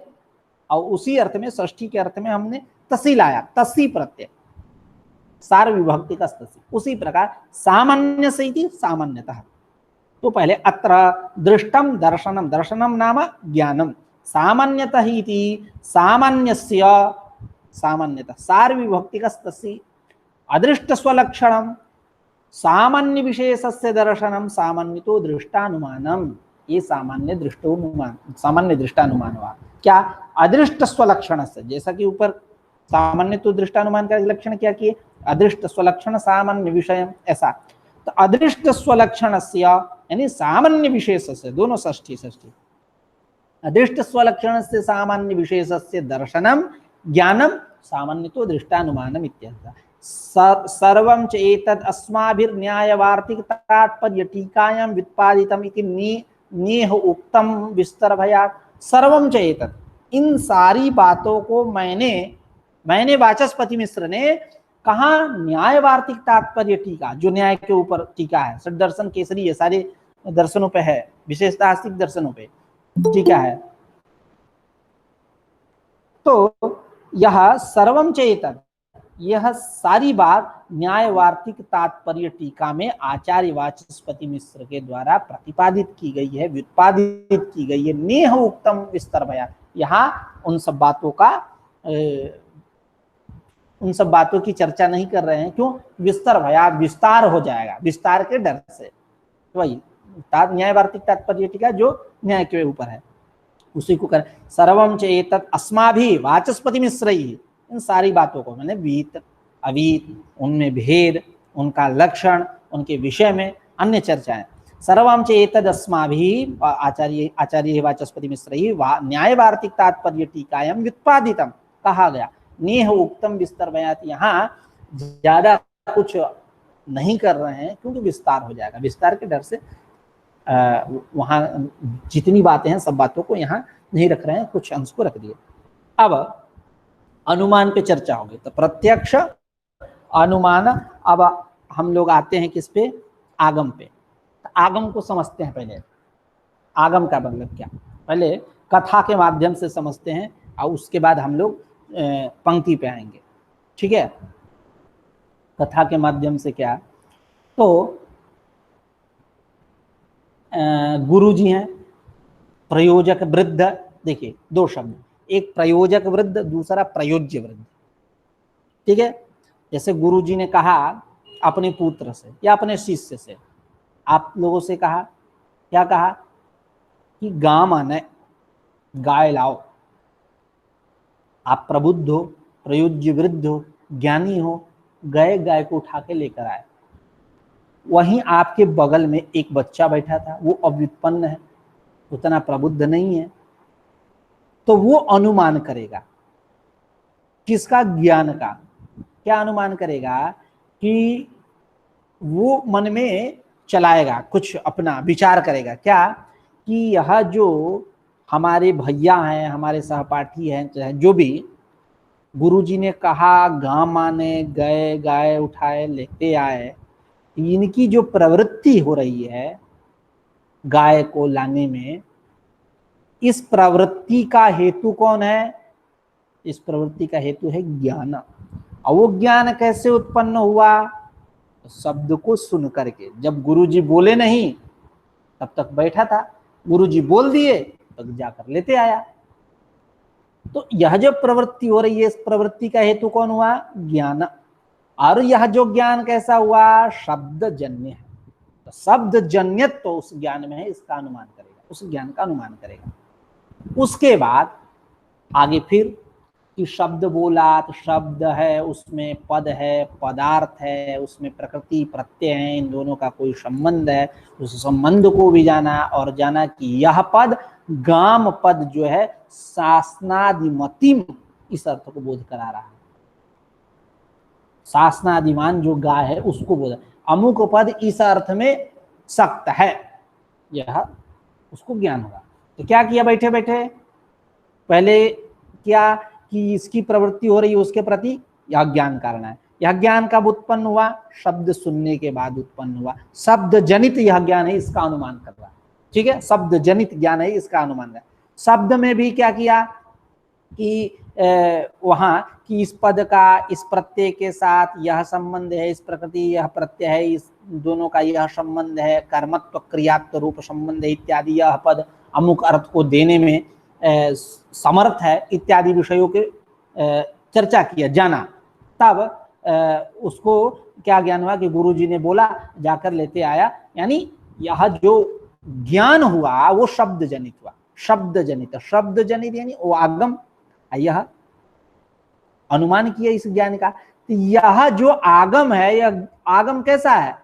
और उसी अर्थ में षष्ठी के अर्थ में हमने तसी लाया, तसी प्रत्यय सार्वविभक्ति का तसी। उसी प्रकार सामान्य से इति सामान्यतः, तो पहले अत्र दृष्टम दर्शनम, दर्शनम नाम ज्ञानम, सामान्यतः इति सामान्यस्य सामान्यतः सार्वविभक्ति का तसी। अदृष्ट स्वलक्षणम सामान्य विशेषस्य दर्शनम सामान्यतो दृष्टानुमानम, ये सामान्य दृष्टानुमान हुआ। क्या? अदृष्ट स्वलक्षण से, जैसा कि ऊपर सामान्य तो दृष्टानुमान का लक्षण क्या किए, अदृष्ट स्वलक्षण सामान्य विषय, ऐसा। तो अदृष्ट स्वलक्षण से यानी सामान्य विशेष से, दोनों षष्ठी षष्ठी, अदृष्ट स्वलक्षण से सामान्य विशेष से दर्शनम ज्ञानम सामान्य तो दृष्टानुमानम इत्यर्थः। सर्वं च एतद् अस्माभिर्न्यायवार्तिक तात्पर्य टीकायां व्युत्पादितम् इति नेह उक्तम विस्तर भयात्। सर्वं च एतद्, इन सारी बातों को मैंने वाचस्पति मिश्र ने कहा न्यायवार्तिक तात्पर्य टीका, जो न्याय के ऊपर टीका है, षट दर्शन केसरी, ये सारे दर्शनों पे है, विशेषता आस्तिक दर्शनों पे टीका है। तो यह सर्वम च एतद्, यह सारी बात न्यायवार्तिक तात्पर्य टीका में आचार्य वाचस्पति मिश्र के द्वारा प्रतिपादित की गई है, व्युत्पादित की गई है। नेह उक्तम विस्तर भया, यहाँ उन सब बातों की चर्चा नहीं कर रहे हैं। क्यों? विस्तर भया, विस्तार हो जाएगा, विस्तार के डर से। वही न्यायवार्तिक तात्पर्य टीका जो न्याय के ऊपर है, उसी को कर। सर्वम च एतत् अस्माभि वाचस्पति मिश्रैः, इन सारी बातों को, मैंने वीत अवीत, उनमें भेद, उनका लक्षण, उनके विषय में अन्य चर्चाएं। सर्वं च एतद् अस्माभिः आचार्य वाचस्पति मिश्रैः न्यायवार्तिक तात्पर्य टीकायां व्युत्पादितम, कहा गया। नेह उक्तम विस्तर भयात्, यहाँ ज्यादा कुछ नहीं कर रहे हैं क्योंकि विस्तार हो जाएगा, विस्तार के डर से वहां जितनी बातें हैं सब बातों को यहाँ नहीं रख रहे हैं, कुछ अंश को रख दिए। अब अनुमान पे चर्चा होगी। तो प्रत्यक्ष अनुमान, अब हम लोग आते हैं किस पे? आगम पे। तो आगम को समझते हैं पहले। आगम का मतलब क्या, पहले कथा के माध्यम से समझते हैं और उसके बाद हम लोग पंक्ति पे आएंगे, ठीक है। कथा के माध्यम से क्या, तो गुरु जी हैं, प्रयोजक वृद्ध, देखिए दो शब्द, एक प्रयोजक वृद्ध, दूसरा प्रयोज्य वृद्ध, ठीक है। जैसे गुरु जी ने कहा अपने पुत्र से या अपने शिष्य से, आप लोगों से कहा, क्या कहा कि गाय माने, गाय लाओ। आप प्रबुद्ध हो, प्रयोज्य वृद्ध हो, ज्ञानी हो, गए गाय को उठा के लेकर आए। वहीं आपके बगल में एक बच्चा बैठा था, वो अव्युत्पन्न है, उतना प्रबुद्ध नहीं है, तो वो अनुमान करेगा किसका? ज्ञान का। क्या अनुमान करेगा? कि वो मन में चलाएगा, कुछ अपना विचार करेगा, क्या कि यह जो हमारे भैया हैं, हमारे सहपाठी हैं, चाहे जो भी, गुरुजी ने कहा गां माने, गए गाय उठाए लेते आए, इनकी जो प्रवृत्ति हो रही है गाय को लाने में, इस प्रवृत्ति का हेतु कौन है? इस प्रवृत्ति का हेतु है ज्ञान। और वो ज्ञान कैसे उत्पन्न हुआ? शब्द को सुन करके। जब गुरुजी बोले नहीं तब तक बैठा था, गुरुजी बोल दिए तब जाकर लेते आया। तो यह जो प्रवृत्ति हो रही है, इस प्रवृत्ति का हेतु कौन हुआ? ज्ञान। और यह जो ज्ञान कैसा हुआ? शब्द जन्य है। तो शब्द जन्यत तो उस ज्ञान में है, इसका अनुमान करेगा, उस ज्ञान का अनुमान करेगा। उसके बाद आगे फिर कि शब्द बोला तो शब्द है, उसमें पद है, पदार्थ है, उसमें प्रकृति प्रत्यय है, इन दोनों का कोई संबंध है, उस संबंध को भी जाना और जाना कि यह पद गाम पद जो है शासनादिमतिम, इस अर्थ को बोध करा रहा है। शासनादिमान जो गाय है उसको बोध, अमुक पद इस अर्थ में सक्त है, यह उसको ज्ञान होगा। तो क्या किया बैठे बैठे? पहले क्या कि इसकी प्रवृत्ति हो रही है उसके प्रति, यह ज्ञान कारण है। यह ज्ञान कब उत्पन्न हुआ? शब्द सुनने के बाद उत्पन्न हुआ। शब्द जनित यह ज्ञान है, इसका अनुमान कर रहा है, ठीक है। शब्द जनित ज्ञान है, इसका अनुमान है। शब्द में भी क्या किया कि वहां कि इस पद का इस प्रत्यय के साथ यह संबंध है, इस प्रकृति यह प्रत्यय है, इस दोनों का यह संबंध है, कर्मत्व क्रियात्व रूप संबंध है इत्यादि, यह पद अमुक अर्थ को देने में समर्थ है इत्यादि विषयों के चर्चा किया, जाना। तब उसको क्या ज्ञान हुआ कि गुरुजी ने बोला, जाकर लेते आया। यानी यह जो ज्ञान हुआ वो शब्द जनित हुआ, शब्द जनित, शब्द जनित यानी वो आगम, यह अनुमान किया इस ज्ञान का। तो यह जो आगम है, यह आगम कैसा है?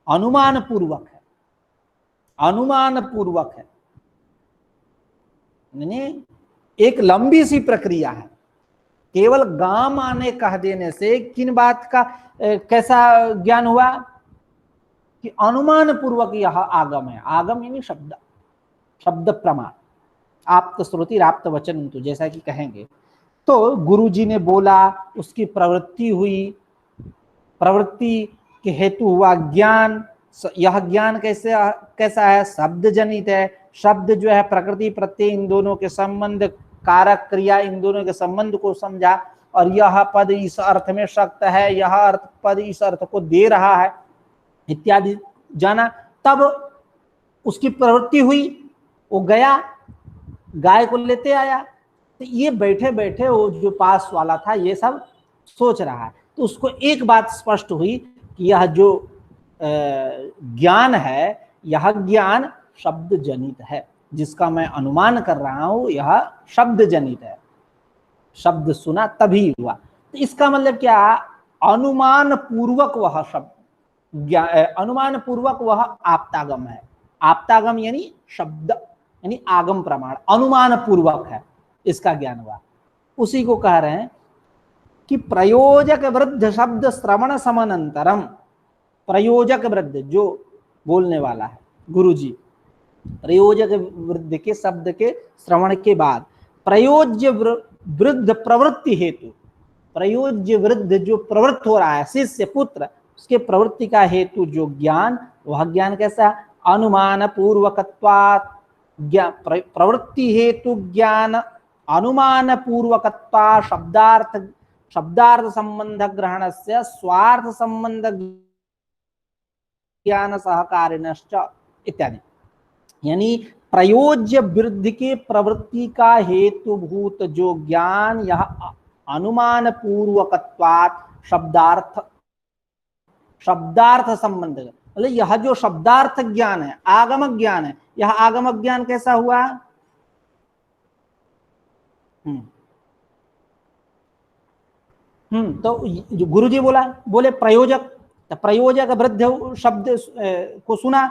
अनुमान पूर्वक है, अनुमान पूर्वक है, यानी एक लंबी सी प्रक्रिया है। केवल गाम आने कह देने से किन बात का कैसा ज्ञान हुआ कि अनुमान पूर्वक यह आगम है। आगम यानी शब्द, शब्द प्रमाण, आप्त श्रुति राप्त वचन, तो जैसा कि कहेंगे। तो गुरुजी ने बोला, उसकी प्रवृत्ति हुई, प्रवृत्ति के हेतु हुआ ज्ञान। यह ज्ञान कैसा है? शब्द जनित है। शब्द जो है प्रकृति प्रत्यय इन दोनों के संबंध, कारक क्रिया इन दोनों के संबंध को समझा, और यह पद इस अर्थ में शक्त है, यह अर्थ पद इस अर्थ को दे रहा है इत्यादि जाना। तब उसकी प्रवृत्ति हुई, वो गया, गाय को लेते आया। तो ये बैठे बैठे वो जो पास वाला था ये सब सोच रहा है। तो उसको एक बात स्पष्ट हुई कि यह जो ज्ञान है, यह ज्ञान शब्द जनित है, जिसका मैं अनुमान कर रहा हूं यह शब्द जनित है। शब्द सुना तभी हुआ। तो इसका मतलब क्या? अनुमान पूर्वक वह शब्द, अनुमान पूर्वक वह आप्तागम है। आप्तागम यानी शब्द, यानी आगम प्रमाण, अनुमान पूर्वक है, इसका ज्ञान हुआ। उसी को कह रहे हैं कि प्रयोजक वृद्ध शब्द श्रवण समनंतरम। प्रयोजक वृद्ध जो बोलने वाला है गुरुजी, प्रयोजक वृद्ध के शब्द के श्रवण के बाद प्रयोज्य वृद्ध प्रवृत्ति हेतु, प्रयोज्य वृद्ध जो प्रवृत्त हो रहा है, शिष्य पुत्र, उसके प्रवृत्ति का हेतु जो ज्ञान, वह ज्ञान कैसा? अनुमान पूर्वकत्वात्। प्रवृत्ति हेतु ज्ञान अनुमान पूर्वकत्वा शब्दार्थ संबंध ग्रहण से स्वार्थ संबंध ज्ञान सहकारिणश्च इत्यादि। यानी प्रयोज्य वृद्धि के प्रवृत्ति का हेतुभूत जो ज्ञान, यह अनुमान पूर्वकत्वात् शब्दार्थ संबंध, मतलब यह जो शब्दार्थ ज्ञान है, आगम ज्ञान है, यह आगम ज्ञान कैसा हुआ? तो गुरुजी बोले प्रयोजक, तो प्रयोजक वृद्ध शब्द को सुना,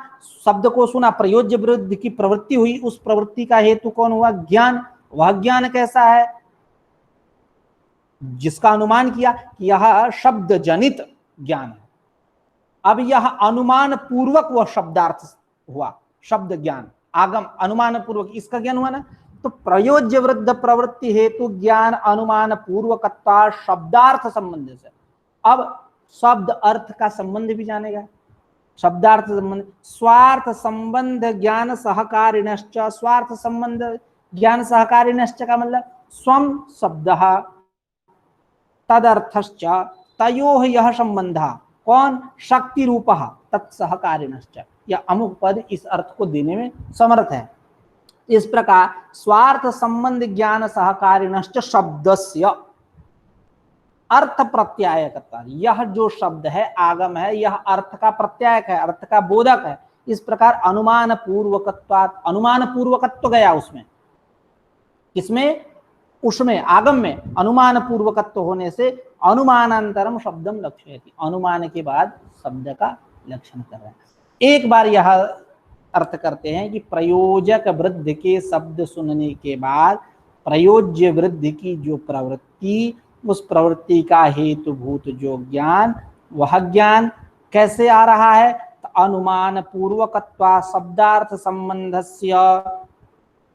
शब्द को सुना, प्रयोज्य वृद्ध की प्रवृत्ति हुई, उस प्रवृत्ति का हेतु कौन हुआ? ज्ञान। वह ज्ञान कैसा है? जिसका अनुमान किया कि यह शब्द जनित ज्ञान है। अब यह अनुमान पूर्वक वह शब्दार्थ हुआ, शब्द ज्ञान, आगम अनुमान पूर्वक इसका ज्ञान हुआ ना। तो प्रयोज्य वृद्ध प्रवृत्ति हेतु ज्ञान अनुमान पूर्वकत्वा शब्दार्थ संबंध से। अब शब्द अर्थ का संबंध भी जानेगा, शब्दार्थ संबंध, स्वार्थ संबंध ज्ञान सहकारिणश्च। स्वार्थ संबंध ज्ञान सहकारिणश्च का मतलब स्वम शब्दः तदर्थश्च तयोः यह संबंधः। कौन? शक्ति रूपः तत्सहकारिणश्च। यह अमुक पद इस अर्थ को देने में समर्थ है। इस प्रकार स्वार्थ संबंध ज्ञान सहकारिणश्च शब्दस्य अर्थ प्रत्यायकत्व। यह जो शब्द है, आगम है, यह अर्थ का प्रत्यायक है, अर्थ का बोधक है। इस प्रकार अनुमान पूर्वकत्वात्, अनुमान पूर्वकत्व गया उसमें, किसमें? उसमें आगम में अनुमान पूर्वकत्व होने से अनुमानांतरम शब्दम लक्ष्यति, अनुमान के बाद शब्द का लक्षण कर रहा है। एक बार यह अर्थ करते हैं कि प्रयोजक वृद्ध के शब्द सुनने के बाद प्रयोज्य वृद्ध की जो प्रवृत्ति, उस प्रवृत्ति का हेतुभूत जो ज्ञान, वह ज्ञान कैसे आ रहा है? तो अनुमान पूर्वकत्वा शब्दार्थ संबंधस्य,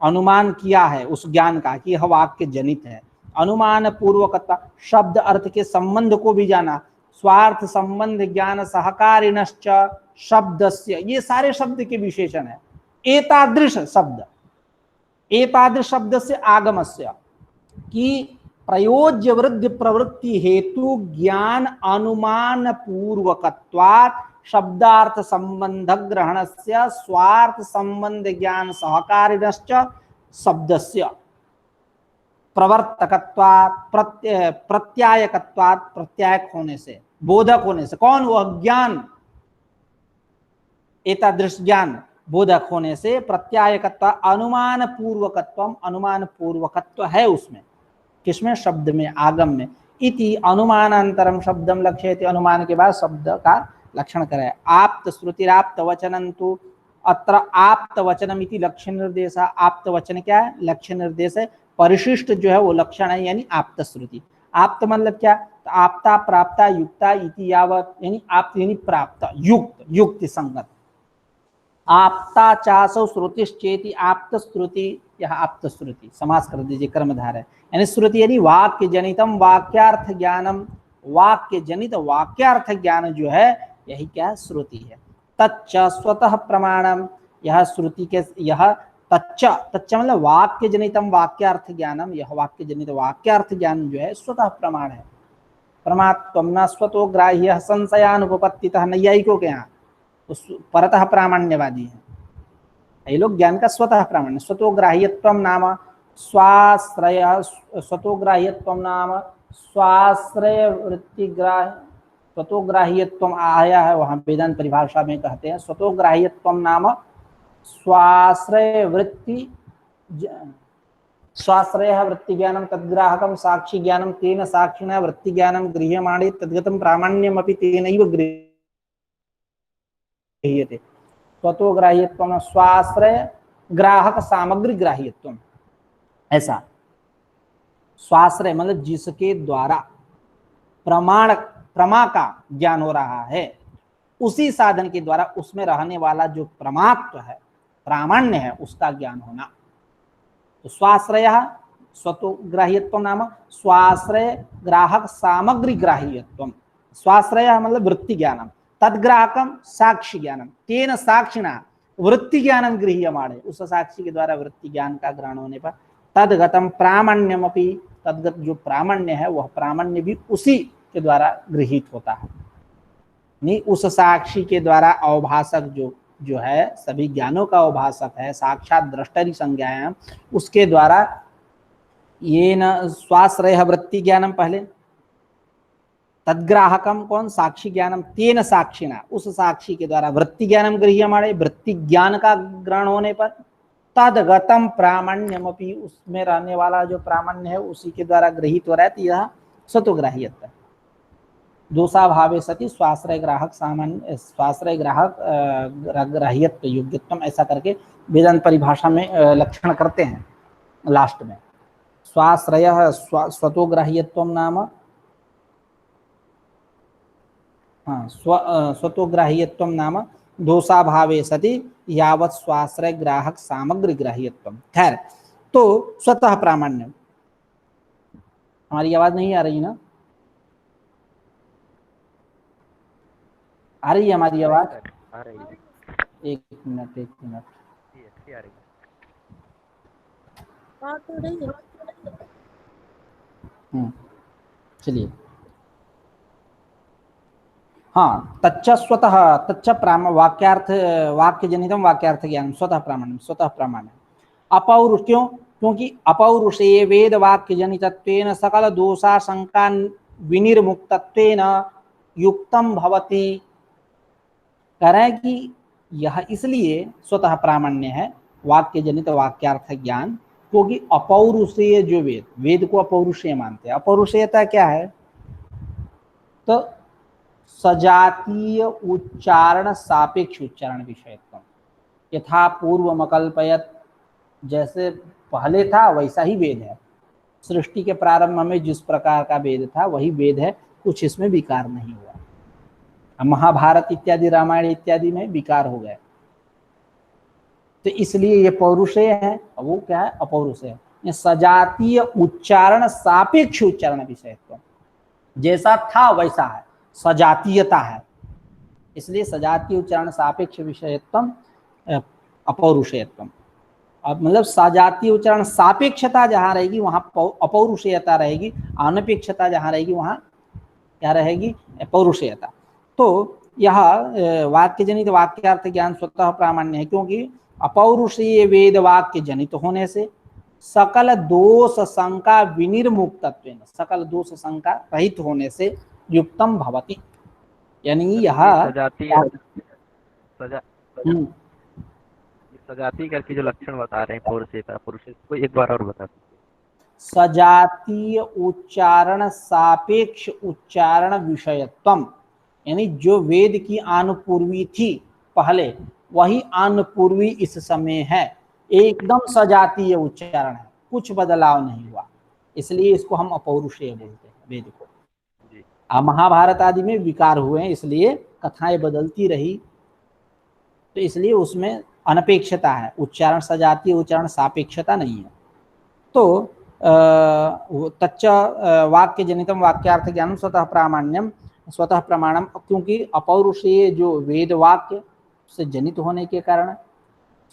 अनुमान किया है उस ज्ञान का कि यह वाक्य जनित है। अनुमान पूर्वकत्वा शब्द अर्थ के संबंध को भी जाना। स्वार्थ संबंध ज्ञान सहकारिणश्च शब्दस्य, ये सारे शब्द के विशेषण है। एतादृश शब्द, एतादृश शब्द से आगमस्य कि प्रयोज्य वृद्धि प्रवृत्ति हेतु ज्ञान अनुमान पूर्वकत्वात् शब्दार्थ संबंध ग्रहणस्य स्वार्थ संबंध ज्ञान सहकारिणश्च शब्दस्य प्रवर्तकत्वात् प्रत्यायकत्वात्, प्रत्यायक होने से, बोधक होने से। कौन? वह ज्ञान, एतादृश ज्ञान बोधक होने से प्रत्यायकत्व अनुमान पूर्वकत्व है उसमें, किसमें, शब्द में, आगम में। इति अनुमानांतरम शब्दम लक्ष्यते, अनुमान के बाद शब्द का लक्षण करे। आप्त श्रुतिराप्त वचनंतु अत्र आप्त वचनम इति लक्ष्य निर्देश। आप्त वचन क्या है, लक्ष्य निर्देश है। परिशिष्ट जो है वो लक्षण है, यानी आप्त श्रुति। आप्त मतलब क्या, तो आप्ता प्राप्ता युक्ता इति यावत, यानी आप्त यानी प्राप्त, युक्त युक्ति संगत। आप्ता चासौ श्रुतिश्चेति आप्त श्रुति, यह आप्त श्रुति समास कर दीजिए, कर्मधारय। यानी श्रुति यानी वाक्य जनितम वाक्यार्थ ज्ञानम, वाक्य जनित वाक्यार्थ ज्ञान जो है यही क्या है, श्रुति है। तच्च स्वतः प्रमाणम, यह श्रुति के, यह तच्च, तच्च मतलब वाक्य जनितम वाक्यार्थ ज्ञानम, यह वाक्य जनित वाक्यार्थ ज्ञान जो है स्वतः प्रमाण है। प्रमात्वम न स्वतो ग्राह्य संशयानुपपत्तितः, नैयायिकों के यहाँ परतः प्रामाण्यवादी है, ये लोग ज्ञान का स्वतः प्रामाण्य। स्वतो ग्राह्यत्वम नाम स्वाश्रय, स्वतो ग्राह्यत्वम नाम स्वाश्रय वृत्तिग्राह्य, स्वतो ग्राह्यत्वम आया है वहां वेदांत परिभाषा में कहते हैं, स्वतो ग्राह्यत्वम नाम स्वाश्रय वृत्ति, स्वाश्रय वृत्ति ज्ञानम तद्ग्राहकम साक्षी ज्ञानम तेन साक्षिणा वृत्ति ज्ञानम गृह्यमाणे तद्गतम प्रामाण्यम अपि तेनैव गृह्यते। स्वतो ग्राह्यत्वम स्वाश्रय ग्राहक सामग्री ग्राह्यत्वम, ऐसा। स्वाश्रय मतलब जिसके द्वारा प्रमा का ज्ञान हो रहा है, उसी साधन के द्वारा उसमें रहने वाला जो प्रमात्व है, प्रामाण्य है, उसका ज्ञान होना। तो स्वाश्रय स्वतो ग्राह्यत्व नाम स्वाश्रय ग्राहक सामग्री ग्राह्यत्व। स्वाश्रय मतलब वृत्ति ज्ञानम, तद्ग्राहकम साक्षी ज्ञानम, तेन साक्षिणा वृत्ति ज्ञानम गृह्यमाणे, उस साक्षी के द्वारा वृत्ति ज्ञान का ग्रहण होने पर तद्गतम प्रामाण्यमपि, तद्गत जो प्रामाण्य है वह प्रामाण्य भी उसी के द्वारा गृहीत होता है। नहीं, उस साक्षी के द्वारा अवभाषक जो है सभी ज्ञानों का अवभाषक है, साक्षात द्रष्टरि संज्ञायाम, उसके द्वारा ये न स्वाश्रय वृत्ति ज्ञानम, पहले तद्ग्राहकम कौन, साक्षी ज्ञानम, तेन साक्षिणा, उस साक्षी के द्वारा वृत्ति ज्ञानम गृह्यमाणे, वृत्ति ज्ञान का ग्रहण होने पर तदगतम प्रामाण्यमपि, उसमें रहने वाला जो प्रामाण्य है उसी के द्वारा गृहीत हो रहा है, तो यह स्वतोग्राह्यत्व। दोषाभावे सति स्वाश्रय ग्राहक सामान्य, स्वाश्रय ग्राहक ग्राह्यत्व योग्यत्वम, ऐसा करके वेदांत परिभाषा में लक्षण करते हैं लास्ट में। स्वाश्रय स्वतोग्राह्यत्वम नाम, हाँ, स्वतोग्राह्यत्वम नाम दोषाभावे सति यावत् स्वाश्रय ग्राहक सामग्री ग्राह्यत्वम। खैर, तो स्वतः प्रामाण्य, हमारी आवाज नहीं आ रही ना, आ रही है हमारी आवाज? आ रही है। एक मिनट चलिए। हाँ, तच्च स्वतः, तच्च वाक्यार्थ वाक्य जनितम वाक्यार्थ ज्ञान स्वतः प्रामाण्य, स्वतः प्रामाण्य। अपौरुष, क्यों, क्योंकि अपौरुषे वेद वाक्य जनितत्वेन सकल दोषाशंका विनिर्मुक्तत्वेन युक्तम भवति। कह रहे हैं कि यह इसलिए स्वतः प्रामाण्य है वाक्य जनित वाक्यार्थ ज्ञान, क्योंकि अपौरुषेय जो वेद को अपौरुषेय मानते हैं। अपौरुषेयता क्या है, तो सजातीय उच्चारण सापेक्ष उच्चारण विषयत्व, यथा पूर्व अकल्पयत, जैसे पहले था वैसा ही वेद है। सृष्टि के प्रारंभ में जिस प्रकार का वेद था वही वेद है, कुछ इसमें विकार नहीं हुआ। महाभारत इत्यादि, रामायण इत्यादि में विकार हो गए, तो इसलिए ये पौरुषेय है, वो क्या है, अपौरुषेय है। सजातीय उच्चारण सापेक्ष उच्चारण विषयत्व, जैसा था वैसा है, सजातीयता है, इसलिए सजातीय उच्चारण सापेक्ष विषयत्व अपौरुषेयत्व। अब मतलब सजातीय उच्चारण सापेक्षता जहां रहेगी वहां अपौरुषेयता रहेगी, अनपेक्षता जहां रहेगी वहां क्या रहेगी, पौरुषेयता। तो यह वाक्य जनित वाक्यार्थ ज्ञान स्वतः प्रामाण्य है, क्योंकि अपौरुषीय वेद वाक्य जनित होने से सकल दोष शंका विनिर्मुक्तत्वेन, सकल दोष शंका रहित होने से युक्तम भवति, यानी यह सजातीय करके जो लक्षण बता रहे हैं पौरुषेयता पुरुष, कोई एक बार और बता दीजिए। सजातीय उच्चारण सापेक्ष उच्चारण विषयत्वम, यानी जो वेद की आनुपूर्वी थी पहले, वही आनुपूर्वी इस समय है, एकदम सजातीय उच्चारण है, कुछ बदलाव नहीं हुआ, इसलिए इसको हम अपौरुषेय बोलते हैं वेद को। महाभारत आदि में विकार हुए हैं, इसलिए कथाएं बदलती रही, तो इसलिए उसमें अनपेक्षता है, उच्चारण सजातीय उच्चारण सापेक्षता नहीं है। तो तच्च वाक्य जनितम वाक्यार्थ ज्ञानम स्वतः प्रामाण्यम स्वतः प्रमाणम, क्योंकि अपौरुषेय जो वेद वाक्य से जनित होने के कारण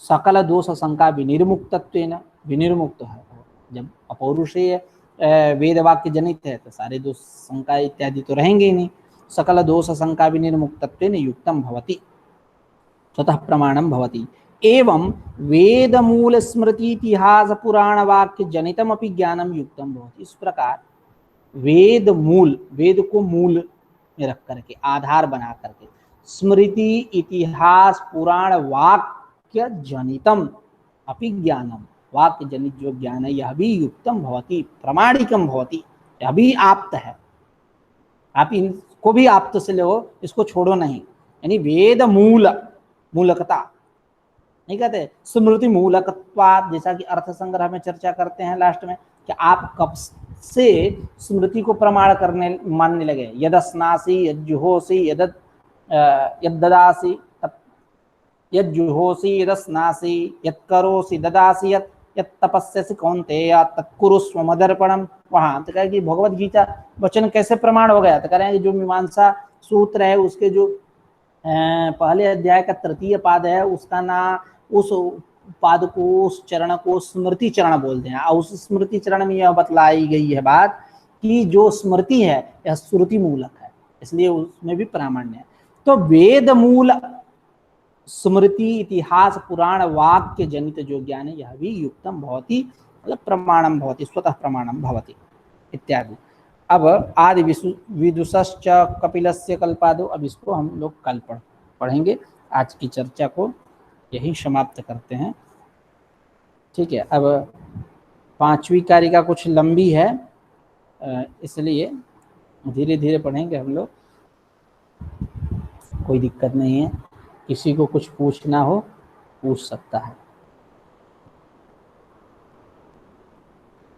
सकल दोष शंका विनिर्मुक्तत्वेन, विनिर्मुक्त है। जब अपौरुषेय वेद वाक्य जनित है तो सारे दोष शंका इत्यादि तो रहेंगे ही नहीं। सकल दोष शंका विनिर्मुक्तत्वेन युक्तम भवति, स्वतः प्रमाणम भवति। एवं वेद मूल स्मृति इतिहास पुराण वाक्य जनितम अपि ज्ञानम युक्तम भवति। इस प्रकार वेद मूल, वेद को मूल में रख करके, आधार बना करके, स्मृति इतिहास पुराण वाक्य जनितम अपि ज्ञानम, वाक्य जनित जो ज्ञान है यह भी युक्तम भवति, प्रमाणिकम भवति, यह भी आप्त है। आप इनको भी आप्त से लो, इसको छोड़ो नहीं। यानी वेद मूल, मूलकता नहीं कहते, स्मृति मूलकत्वात्, जैसा कि अर्थ संग्रह में चर्चा करते हैं लास्ट में, कि आप कब से स्मृति को प्रमाण करने मानने लगे। यदस्नासि यज्जुहोसि यद्ददासि यज्जुहोसि यदस्नासि यत्करोसि ददासि यत्तपस्यसि कौन्तेय तत्कुरुस्व मदर्पणम। वहां तो कहे कि भगवद गीता वचन कैसे प्रमाण हो गया, तो कह रहे हैं कि जो मीमांसा सूत्र है उसके जो पहले अध्याय का तृतीय पाद है, उसका ना, उस पाद को, उस चरण को स्मृति चरण बोलते हैं। और उस स्मृति चरण में यह बतलाई गई है बात कि जो स्मृति है यह श्रुति मूलक है, इसलिए उसमें भी प्रामाण्य है। तो वेद मूल स्मृति इतिहास पुराण वाक्य जनित जो ज्ञान है यह भी युक्तम भवति, मतलब प्रमाणम भवति, स्वतः प्रमाणम भवति इत्यादि। अब आदि विदुषश्च कपिलस्य कल्पादो, अब इसको हम लोग कल पढ़ेंगे। आज की चर्चा को यही समाप्त करते हैं, ठीक है। अब पांचवी कारिका कुछ लंबी है, इसलिए धीरे धीरे पढ़ेंगे हम लोग, कोई दिक्कत नहीं है। किसी को कुछ पूछना हो पूछ सकता है।